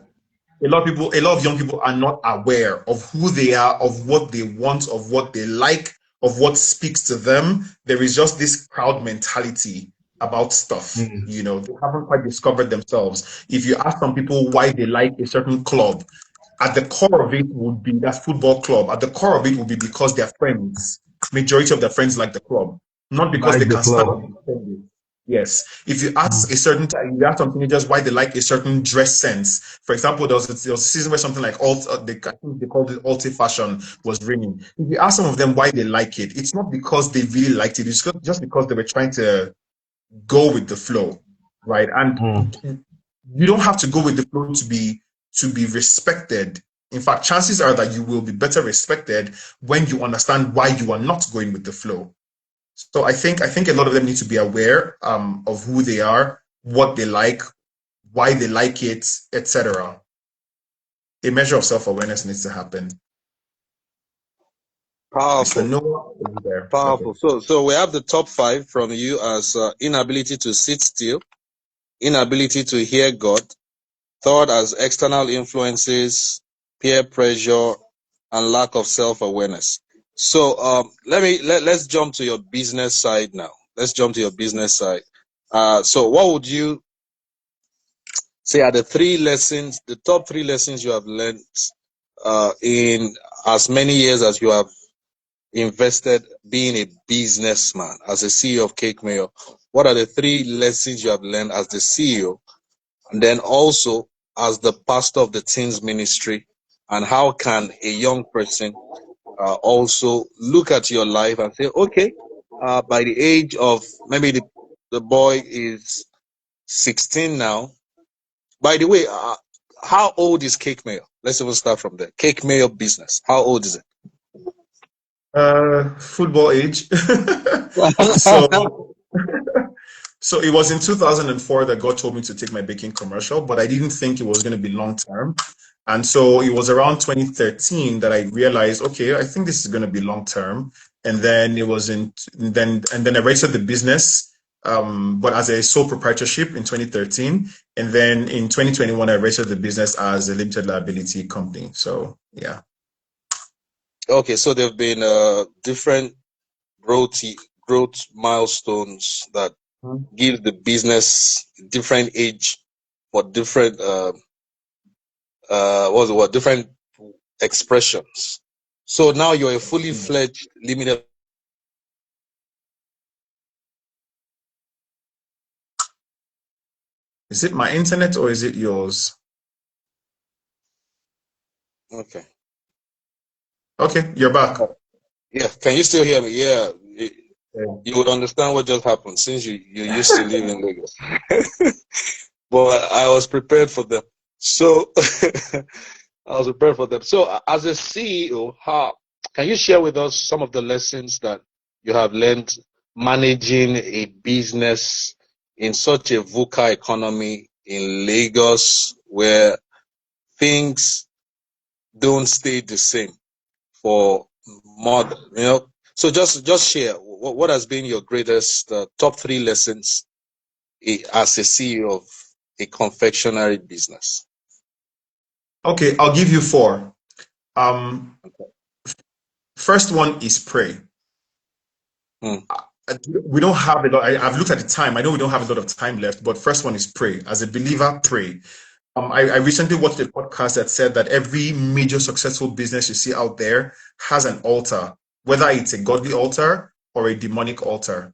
people, a lot of young people are not aware of who they are, of what they want, of what they like, of what speaks to them. There is just this crowd mentality about stuff. Mm. They haven't quite discovered themselves. If you ask some people why they like a certain club, at the core of it would be that football club. At the core of it would be because their friends, majority of their friends like the club, not because they Like the can stand up club. and defend it. Yes. If you ask Mm. a certain time, you ask some teenagers why they like a certain dress sense. For example, there was a season where something like I think they called it alt fashion was ringing. If you ask some of them why they like it, it's not because they really liked it. It's just because they were trying to go with the flow, right? And Mm. you don't have to go with the flow to be respected. In fact, chances are that you will be better respected when you understand why you are not going with the flow. So I think a lot of them need to be aware of who they are, what they like, why they like it, etc. A measure of self-awareness needs to happen. Mr. Powerful. Noah, are you there? Powerful. Okay. So we have the top 5 from you as inability to sit still, inability to hear God. Third as external influences, peer pressure, and lack of self-awareness. So let's jump to your business side now. Let's jump to your business side. So what would you say are the top 3 lessons you have learned in as many years as you have invested being a businessman, as a CEO of Cake Mayor? What are the 3 lessons you have learned as the CEO, and then also as the pastor of the teens ministry? And how can a young person also look at your life and say, okay, by the age of maybe the boy is 16 now. By the way, how old is Cake Mayor? Let's even start from there. Cake Mayor business. How old is it? Football age. So So it was in 2004 that God told me to take my baking commercial, but I didn't think it was going to be long term. And so it was around 2013 that I realized, okay, I think this is going to be long term. And then it was then I registered the business, but as a sole proprietorship in 2013. And then in 2021, I registered the business as a limited liability company. So yeah. Okay, so there have been different growth milestones that give the business different age for different different expressions. So now you're a fully fledged limited. Is it my internet or is it yours? Okay. Okay, you're back. Yeah, can you still hear me? Yeah. Yeah. You would understand what just happened since you used to live in Lagos. But I was prepared for them. So I was prepared for them. So as a CEO, can you share with us some of the lessons that you have learned managing a business in such a VUCA economy in Lagos, where things don't stay the same for more, So just share what has been your greatest top 3 lessons as a CEO of a confectionery business. Okay, I'll give you 4. First one is pray. We don't have a lot. I've looked at the time. I know we don't have a lot of time left, but first one is pray. As a believer, pray. I recently watched a podcast that said that every major successful business you see out there has an altar, whether it's a godly altar or a demonic altar.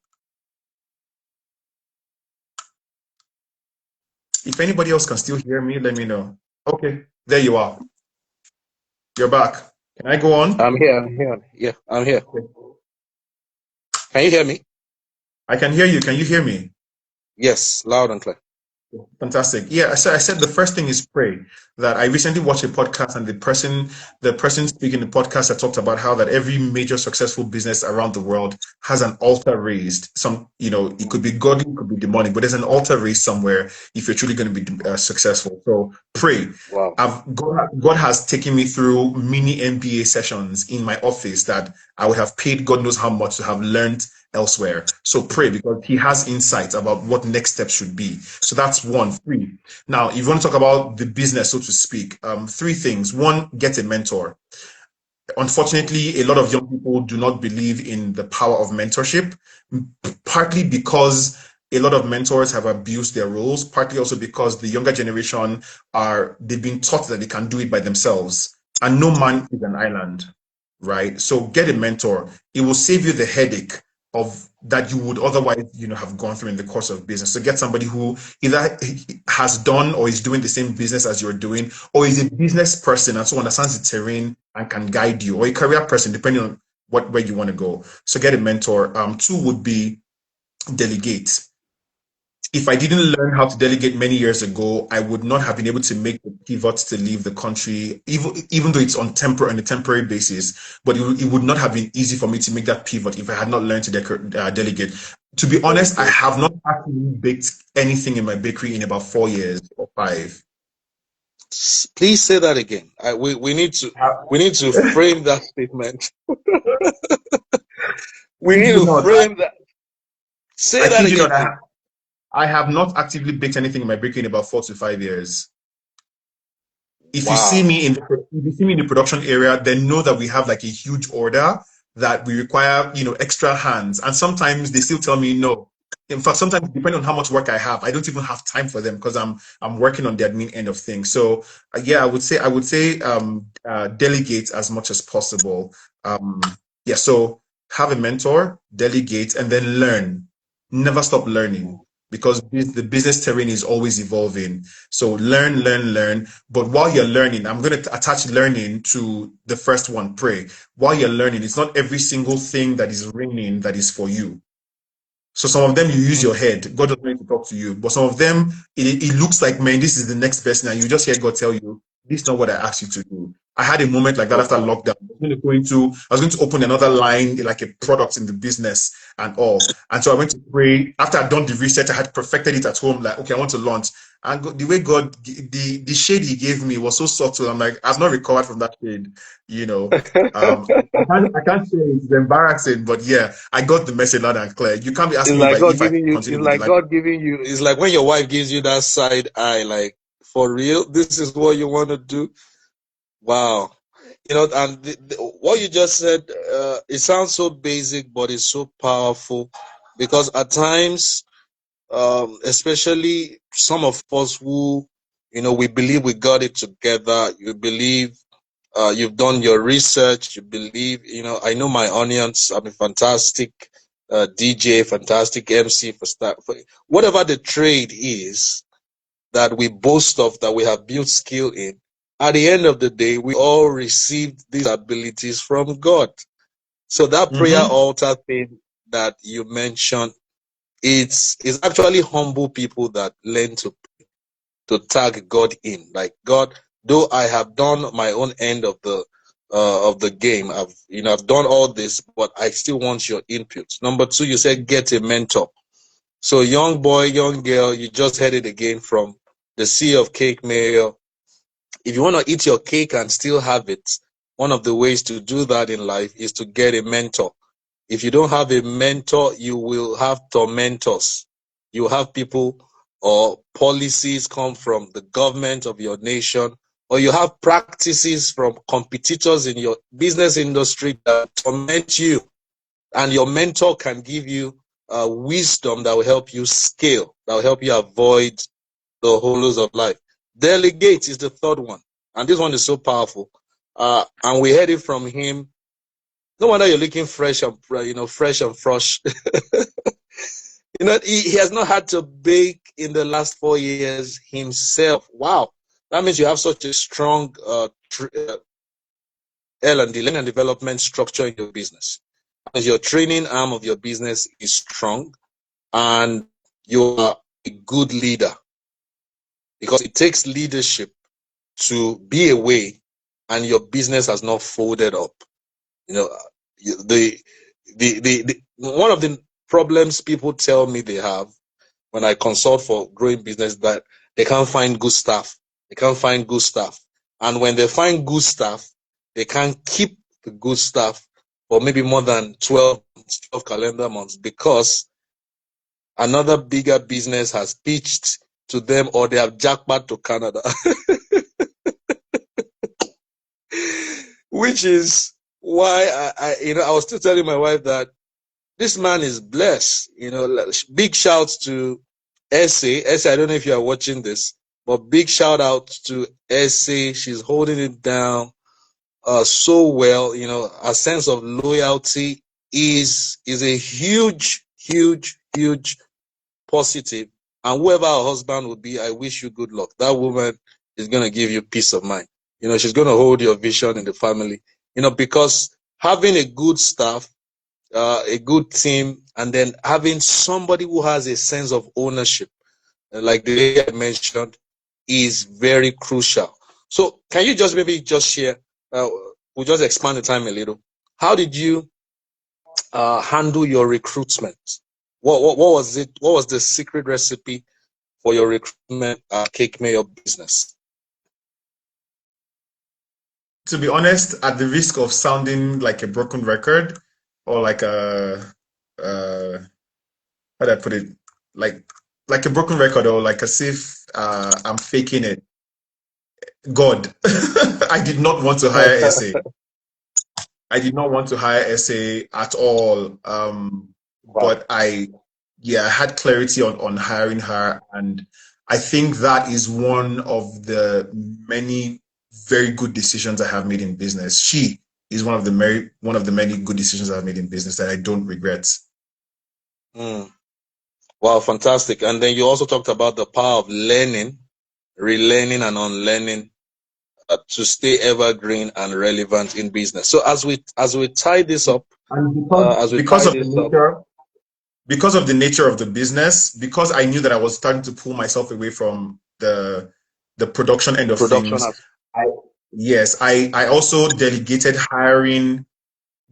If anybody else can still hear me, let me know. Okay, there you are. You're back. Can I go on? I'm here. Yeah, I'm here. Okay. Can you hear me? I can hear you. Can you hear me? Yes, loud and clear. Fantastic. Yeah, I said the first thing is pray. That I recently watched a podcast, and the person speaking the podcast that talked about how that every major successful business around the world has an altar raised. It could be godly, it could be demonic, but there's an altar raised somewhere if you're truly going to be successful. So pray. Wow. God has taken me through mini MBA sessions in my office that I would have paid God knows how much to have learned elsewhere. So pray, because he has insights about what next steps should be. So that's 1. 3. Now, if you want to talk about the business, so to speak, 3 things. 1, get a mentor. Unfortunately, a lot of young people do not believe in the power of mentorship, partly because a lot of mentors have abused their roles, partly also because the younger generation they've been taught that they can do it by themselves. And no man is an island, right? So get a mentor. It will save you the headache of that you would otherwise, have gone through in the course of business. So get somebody who either has done or is doing the same business as you're doing, or is a business person and so understands the terrain and can guide you, or a career person, depending on where you want to go. So get a mentor. 2 would be delegate. If I didn't learn how to delegate many years ago, I would not have been able to make the pivot to leave the country, even though it's on a temporary basis. But it would not have been easy for me to make that pivot if I had not learned to delegate. To be honest, I have not actually baked anything in my bakery in about 4 years or 5. Please say that again. We need to frame that statement. We Kid need you to not, frame that. Say I that kid you again, not, please. I have not actively baked anything in my bakery in about 4 to 5 years. If you see Wow. me in the production area, then know that we have like a huge order that we require, extra hands. And sometimes they still tell me no. In fact, sometimes depending on how much work I have, I don't even have time for them because I'm working on the admin end of things. So yeah, I would say delegate as much as possible. Yeah, so have a mentor, delegate, and then learn. Never stop learning because the business terrain is always evolving. So learn, learn, learn. But while you're learning, I'm going to attach learning to the first one, pray. While you're learning, it's not every single thing that is ringing that is for you. So some of them you use your head. God doesn't need to talk to you. But some of them, it looks like, man, this is the next best thing. And you just hear God tell you, this is not what I asked you to do. I had a moment like that after Wow. lockdown. I was going to open another line, like a product in the business and all. And so I went to pray. After I'd done the research, I had perfected it at home. Like, okay, I want to launch. And the way God, the shade He gave me was so subtle. I'm like, I've not recovered from that shade, you know. I can't say it's embarrassing, but yeah, I got the message loud and clear. You can't be It's asking me like God if I giving you, continue it's with the like life. God giving you, it's like when your wife gives you that side eye, like, for real, this is what you want to do. Wow. And what you just said, it sounds so basic, but it's so powerful because at times, especially some of us who, we believe we got it together. You believe you've done your research. You believe, I know my audience. I'm a fantastic DJ, fantastic MC for whatever the trade is that we boast of, that we have built skill in. At the end of the day, we all received these abilities from God. So that prayer Mm-hmm. altar thing that you mentioned, it's actually humble people that learn to tag God in. Like, God, though I have done my own end of the game, I've done all this, but I still want your input. Number two, you said get a mentor. So young boy, young girl, you just heard it again from the CEO of Cake Mayo. If you want to eat your cake and still have it, one of the ways to do that in life is to get a mentor. If you don't have a mentor, you will have tormentors. You have people or policies come from the government of your nation, or you have practices from competitors in your business industry that torment you. And your mentor can give you wisdom that will help you scale, that will help you avoid the hollows of life. Delegate is the third one. And this one is so powerful. And we heard it from him. No wonder you're looking fresh and fresh and fresh. He has not had to bake in the last 4 years himself. Wow, that means you have such a strong L&D, learning and development structure in your business. As your training arm of your business is strong, and you are a good leader, because it takes leadership to be away, and your business has not folded up. You know, the one of the problems people tell me they have when I consult for growing business, that they can't find good staff. They can't find good staff. And when they find good staff, they can't keep the good staff for maybe more than 12 calendar months, because another bigger business has pitched to them, or they have jackpot to Canada. Which is why I was still telling my wife that this man is blessed. Big shouts to Essay. Essay, I don't know if you are watching this, but big shout out to Essay. She's holding it down so well. A sense of loyalty is a huge, huge, huge positive. And whoever her husband would be, I wish you good luck. That woman is going to give you peace of mind. She's going to hold your vision in the family, because having a good staff, a good team, and then having somebody who has a sense of ownership, like the way I mentioned, is very crucial. So can you just maybe just share, we'll just expand the time a little. How did you handle your recruitment? What was it? What was the secret recipe for your recruitment at Cake Mayo business? to be honest, at the risk of sounding like a broken record or like a how do I put it? Like like a broken record or like as if I'm faking it. God, I did not want to hire SA. I did not want to hire SA at all. Wow. But yeah, I had clarity on hiring her, and I think that is one of the many very good decisions I have made in business. She is one of the many good decisions I've made in business that I don't regret. Mm. Wow, fantastic. And then you also talked about the power of learning, relearning, and unlearning to stay evergreen and relevant in business. So as we tie this up, And as we because tie of the this up, nature of the business, because I knew that I was starting to pull myself away from the production end the of production things, has. I yes, I also delegated hiring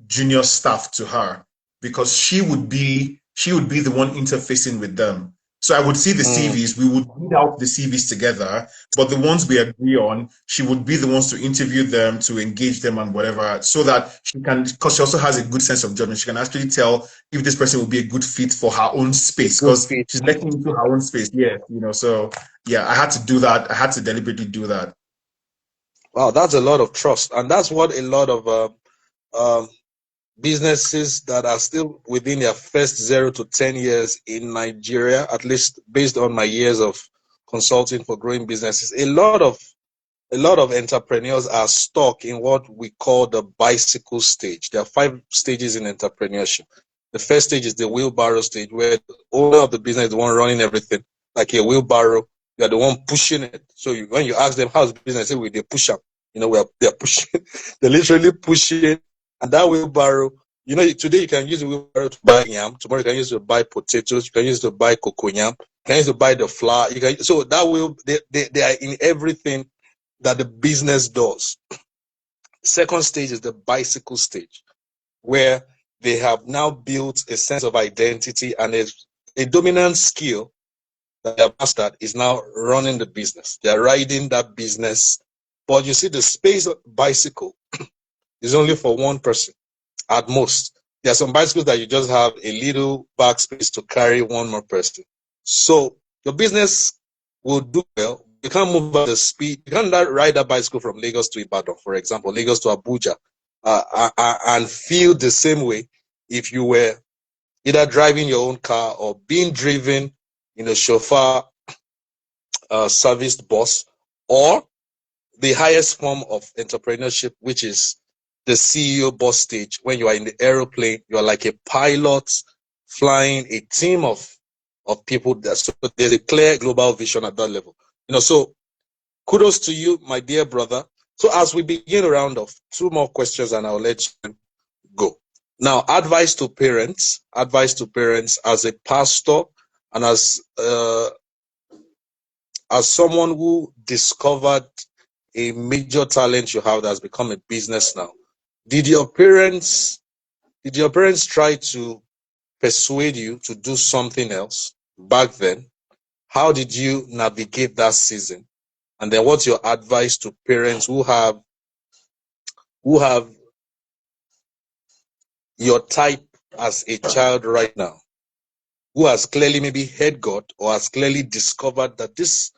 junior staff to her because she would be the one interfacing with them. So I would see the Mm, CVs, we would read out the CVs together, but the ones we agree on, she would be the ones to interview them, to engage them and whatever, so that she can, because she also has a good sense of judgment, she can actually tell if this person will be a good fit for her own a space, good because fit. she's letting into her own space. Yeah, so yeah, I had to do that. I had to deliberately do that. Wow, that's a lot of trust, and that's what a lot of um, businesses that are still within their first 0 to 10 years in Nigeria, at least based on my years of consulting for growing businesses, a lot of entrepreneurs are stuck in what we call the bicycle stage. There are 5 stages in entrepreneurship. The first stage is the wheelbarrow stage, where the owner of the business is the one running everything, like a wheelbarrow. You are the one pushing it. So when you ask them how's business, they say, they push up. They're pushing. They're literally pushing. And that wheelbarrow, today you can use the wheelbarrow to buy yam. Tomorrow you can use it to buy potatoes. You can use it to buy cocoyam. You can use it to buy the flour. So that will they are in everything that the business does. Second stage is the bicycle stage, where they have now built a sense of identity and a dominant skill that they have mastered is now running the business. They're riding that business. But you see, the space of bicycle is only for one person at most. There are some bicycles that you just have a little back space to carry one more person. So your business will do well. You can't move at the speed. You can't ride that bicycle from Lagos to Ibadan, for example, Lagos to Abuja, and feel the same way if you were either driving your own car or being driven in a chauffeur serviced bus, or the highest form of entrepreneurship, which is the CEO boss stage. When you are in the aeroplane, you are like a pilot flying a team of people. So there's a clear global vision at that level. So kudos to you, my dear brother. So as we begin a round of 2 more questions, and I'll let you go. Now, advice to parents as a pastor and as someone who discovered a major talent you have that's become a business now. Did your parents try to persuade you to do something else back then? How did you navigate that season? And then what's your advice to parents who have your type as a child right now, who has clearly maybe heard God or has clearly discovered that this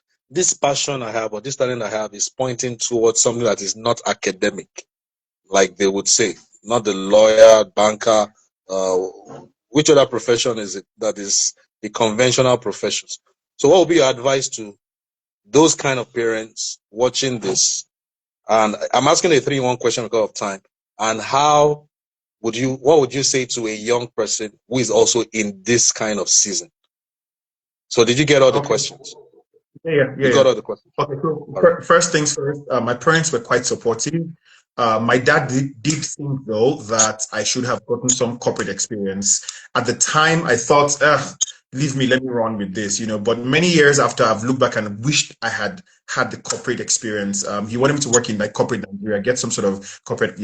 passion I have or this talent I have is pointing towards something that is not academic, like they would say, not the lawyer, banker, uh, which other profession is it that is the conventional professions? So what would be your advice to those kind of parents watching this? And I'm asking a 3-in-1 question because of time. And what would you say to a young person who is also in this kind of season? So did you get all the Okay. questions? You Yeah. got all the questions. Okay, so All right. first things first, my parents were quite supportive. My dad did think, though, that I should have gotten some corporate experience. At the time, I thought, leave me, let me run with this, But many years after, I've looked back and wished I had had the corporate experience. He wanted me to work in like corporate Nigeria, get some sort of corporate,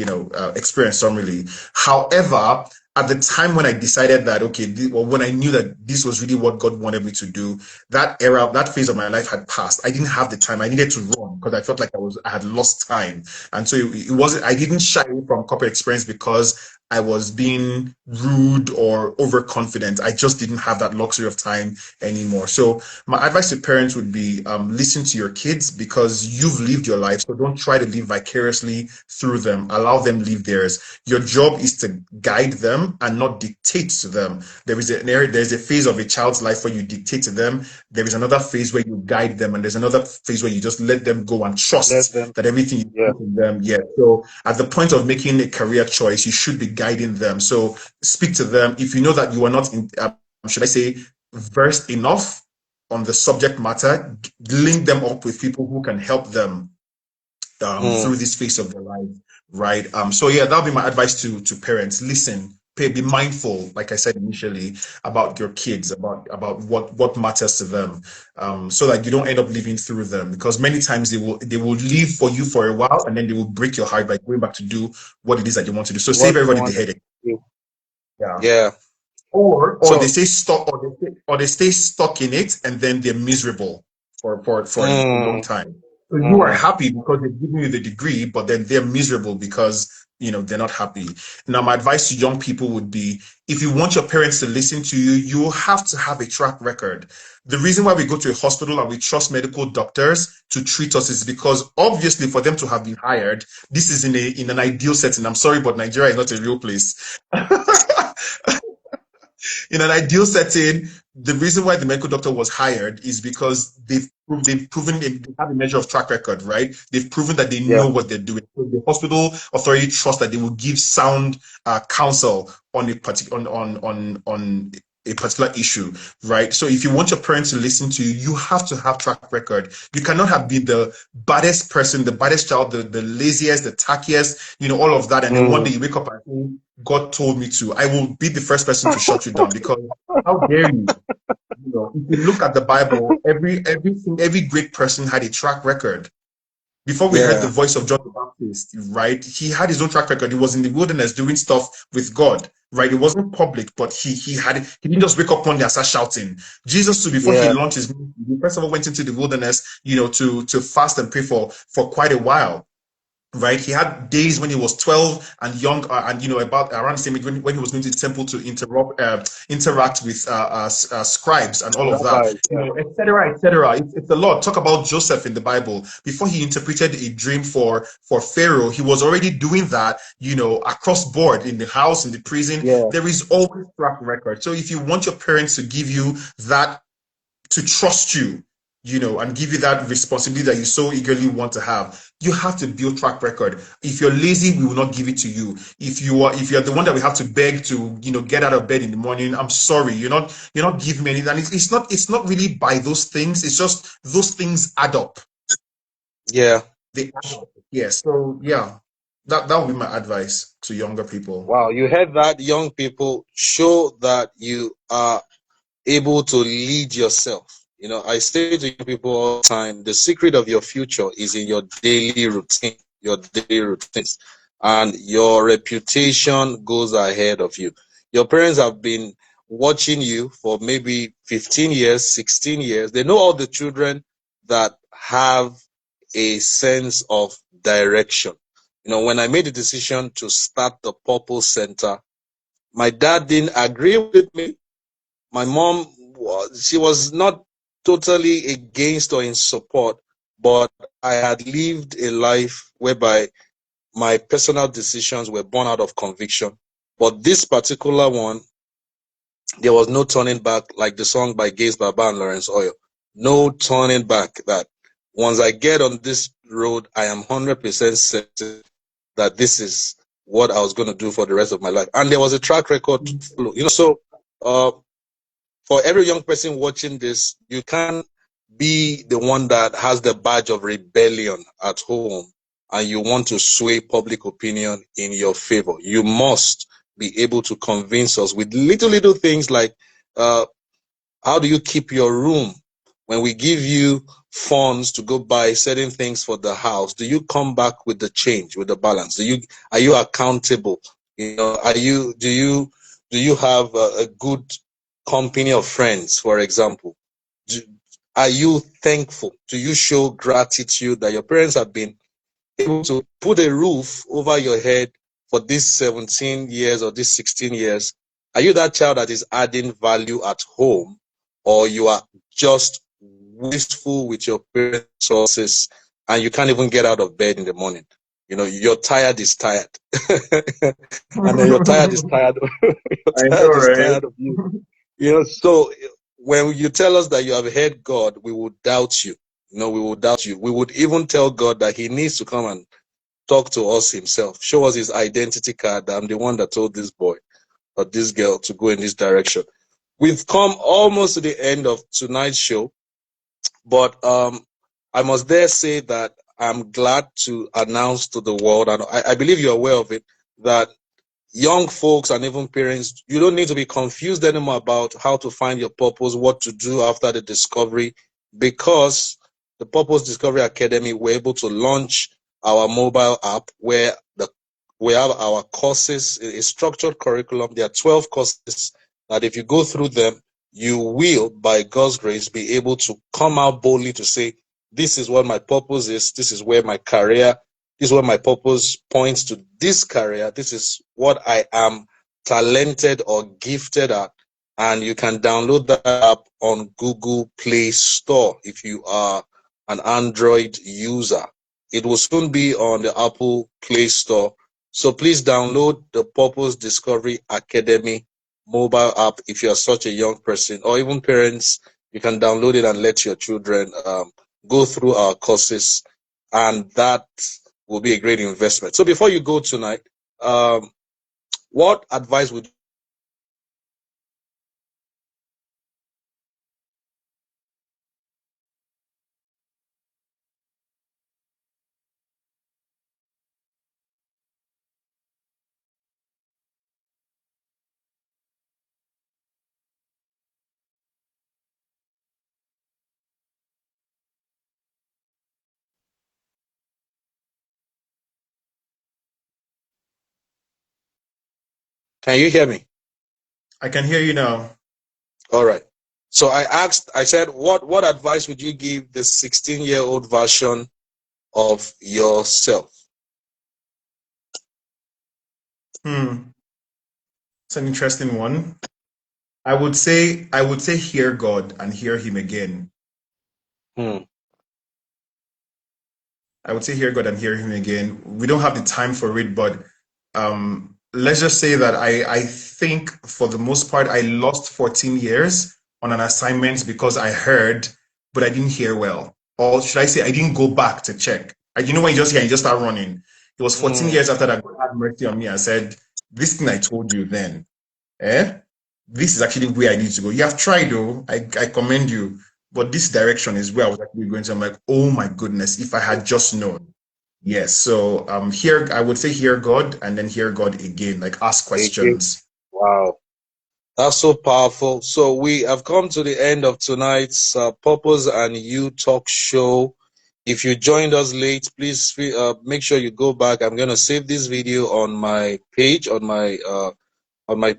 experience, some really. However, at the time when I decided that, okay, or when I knew that this was really what God wanted me to do, that era, that phase of my life had passed. I didn't have the time. I needed to run because I felt like I had lost time. And so it wasn't, I didn't shy away from corporate experience because I was being rude or overconfident. I just didn't have that luxury of time anymore. So my advice to parents would be listen to your kids because you've lived your life. So don't try to live vicariously through them. Allow them live theirs. Your job is to guide them and not dictate to them. There's a phase of a child's life where you dictate to them. There is another phase where you guide them, and there's another phase where you just let them go and trust that everything you put in them. Yeah. So at the point of making a career choice, you should be guiding them. So speak to them. If you know that you are not, should I say, versed enough on the subject matter, link them up with people who can help them through this phase of their life, right? So yeah, that'll be my advice to parents. Listen, be mindful, like I said initially, about your kids, about what matters to them, so that you don't end up living through them. Because many times they will live for you for a while, and then they will break your heart by going back to do what it is that you want to do. So save everybody the headache. Yeah. Or they stay stuck, or they stay stuck in it, and then they're miserable for a long time. So you are happy because they've given you the degree, but then they're miserable because they're not happy. Now, my advice to young people would be: if you want your parents to listen to you, you have to have a track record. The reason why we go to a hospital and we trust medical doctors to treat us is because obviously for them to have been hired, this is in an ideal setting. I'm sorry, but Nigeria is not a real place. In an ideal setting, the reason why the medical doctor was hired is because they've proven they have a measure of track record, right? They've proven that they know what they're doing. So the hospital authority trusts that they will give sound counsel on a particular on a particular issue, right? So if you want your parents to listen to you, you have to have track record. You cannot have been the baddest person, the baddest child, the laziest, the tackiest, all of that, and then one day you wake up and say, God told me to. I will be the first person to shut you down because how dare you? If you look at the Bible, every great person had a track record. Before we heard the voice of John the Baptist, right? He had his own track record. He was in the wilderness doing stuff with God, right? It wasn't public, but he didn't just wake up one day and start shouting. Jesus too, before he launched his ministry, he first of all went into the wilderness, to fast and pray for quite a while. Right, he had days when he was 12 and young, and about around the same age when he was going to the temple to interact with scribes and all of that, etc., etc. It's a lot. Talk about Joseph in the Bible. Before he interpreted a dream for Pharaoh, he was already doing that. Across board in the house, in the prison. There is always track record. So if you want your parents to give you that, to trust you, and give you that responsibility that you so eagerly want to have, you have to build track record. If you're lazy, we will not give it to you. If you're the one that we have to beg to, get out of bed in the morning, I'm sorry, you're not giving me anything. And it's not really by those things. It's just those things add up. Yeah. They add up. Yeah. So yeah, that would be my advice to younger people. Wow, you heard that, young people. Show that you are able to lead yourself. I say to young people all the time, the secret of your future is in your daily routine, your daily routines, and your reputation goes ahead of you. Your parents have been watching you for maybe 15 years, 16 years. They know all the children that have a sense of direction. When I made the decision to start the Purpose Center, my dad didn't agree with me. My mom, she was not totally against or in support, but I had lived a life whereby my personal decisions were born out of conviction. But this particular one, there was no turning back, like the song by Gaze Baba and Lawrence Oyo. No turning back. That once I get on this road, I am 100% certain that this is what I was going to do for the rest of my life. And there was a track record to follow. So for every young person watching this, you can't be the one that has the badge of rebellion at home and you want to sway public opinion in your favor. You must be able to convince us with little things like, how do you keep your room? When we give you funds to go buy certain things for the house, do you come back with the change, with the balance? Are you accountable? Do you Do you have a good company of friends, for example? Are you thankful? Do you show gratitude that your parents have been able to put a roof over your head for these 17 years or these 16 years? Are you that child that is adding value at home, or you are just wasteful with your parents' resources and you can't even get out of bed in the morning? You know, your tired is tired. And then your tired is tired. Your I know, tired is right? tired of you. You know, so when you tell us that you have heard God, we will doubt you. You know, we will doubt you. We would even tell God that he needs to come and talk to us himself, show us his identity card. I'm the one that told this boy or this girl to go in this direction. We've come almost to the end of tonight's show, but I must dare say that I'm glad to announce to the world, and I believe you're aware of it, that young folks and even parents, you don't need to be confused anymore about how to find your purpose, what to do after the discovery, because the Purpose Discovery Academy, we're able to launch our mobile app where we have our courses, a structured curriculum. There are 12 courses that if you go through them, you will, by God's grace, be able to come out boldly to say, this is what my purpose is, this is where my career, this is where my purpose points to this career, this is what I am talented or gifted at. And you can download that app on Google Play Store if you are an Android user. It will soon be on the Apple Play Store. So please download the Purpose Discovery Academy mobile app if you are such a young person, or even parents. You can download it and let your children go through our courses, and that will be a great investment. So before you go tonight, what advice would can you hear me? I can hear you now. All right. So I said, what advice would you give the 16-year-old version of yourself? It's an interesting one. I would say hear God and hear him again. Hmm. I would say hear God and hear him again. We don't have the time for it, but let's just say that I think for the most part I lost 14 years on an assignment because I heard, but I didn't hear well. Or should I say I didn't go back to check. You know when you just hear and you just start running. It was 14 years after that God had mercy on me and said, this thing I told you then, this is actually where I need to go. You have tried though. I commend you. But this direction is where I was actually going to. I'm like, oh my goodness, if I had just known. Yes. So here I would say hear God and then hear God again, like ask Again. questions. Wow. That's so powerful. So we have come to the end of tonight's Purpose and You talk show. If you joined us late, please make sure you go back. I'm going to save this video on my page, on my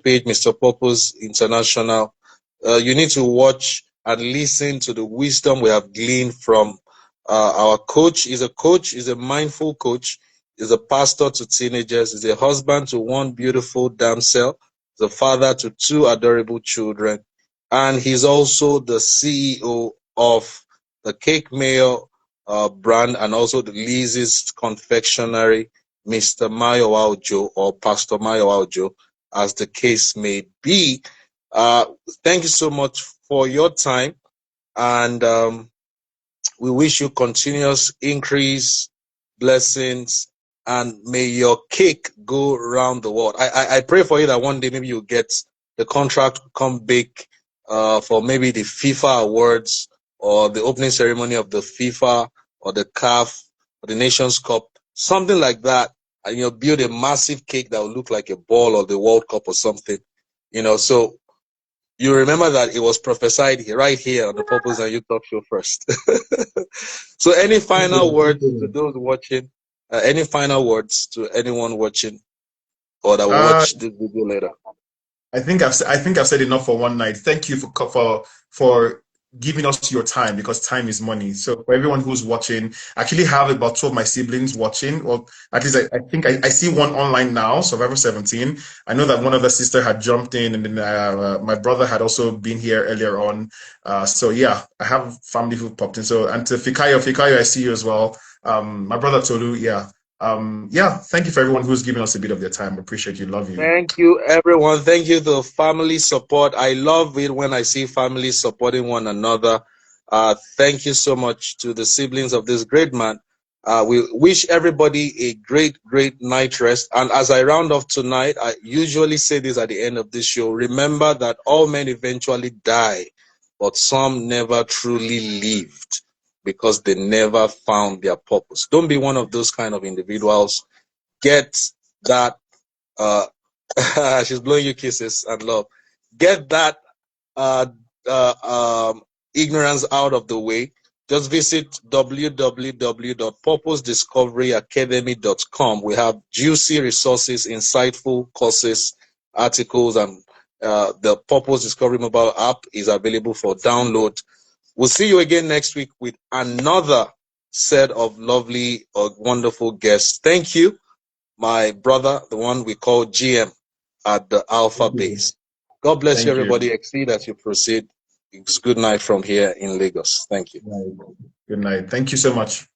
page, Mr. Purpose International. You need to watch and listen to the wisdom we have gleaned from our coach. He's a coach, he's a mindful coach, he's a pastor to teenagers, he's a husband to one beautiful damsel, he's a father to two adorable children, and he's also the CEO of the Cake Mayo brand and also the Lizzie's Confectionery, Mr. Mayowa Ojo or Pastor Mayowa Ojo, as the case may be. Thank you so much for your time, and we wish you continuous increase, blessings, and may your cake go around the world. I pray for you that one day maybe you get the contract to come bake for maybe the FIFA awards or the opening ceremony of the FIFA or the CAF or the Nations Cup, something like that, and you'll build a massive cake that will look like a ball or the World Cup or something. So you remember that it was prophesied right here on the Purpose and You Talk Show first. So any final words to those watching? Any final words to anyone watching or that will watch this video later? I think I've said enough for one night. Thank you for giving us your time, because time is money. So for everyone who's watching, I actually have about 2 of my siblings watching, or at least I think I see one online now, Survivor 17. I know that one other sister had jumped in, and then my brother had also been here earlier on. So yeah, I have family who popped in. So, and to Fikayo, I see you as well. My brother Tolu, yeah. Yeah, thank you for everyone who's giving us a bit of their time. Appreciate you. Love you. Thank you, everyone. Thank you to family support. I love it when I see families supporting one another. Thank you so much to the siblings of this great man. We wish everybody a great, great night rest. And as I round off tonight, I usually say this at the end of this show. Remember that all men eventually die, but some never truly lived because they never found their purpose. Don't be one of those kind of individuals. Get that she's blowing you kisses and love. Get that ignorance out of the way. Just visit www.purposediscoveryacademy.com. We have juicy resources, insightful courses, articles, and the Purpose Discovery mobile app is available for download. We'll see you again next week with another set of lovely or wonderful guests. Thank you, my brother, the one we call GM at the Alpha Base. God bless you, everybody. Exceed as you proceed. It's good night from here in Lagos. Thank you. Good night. Thank you so much.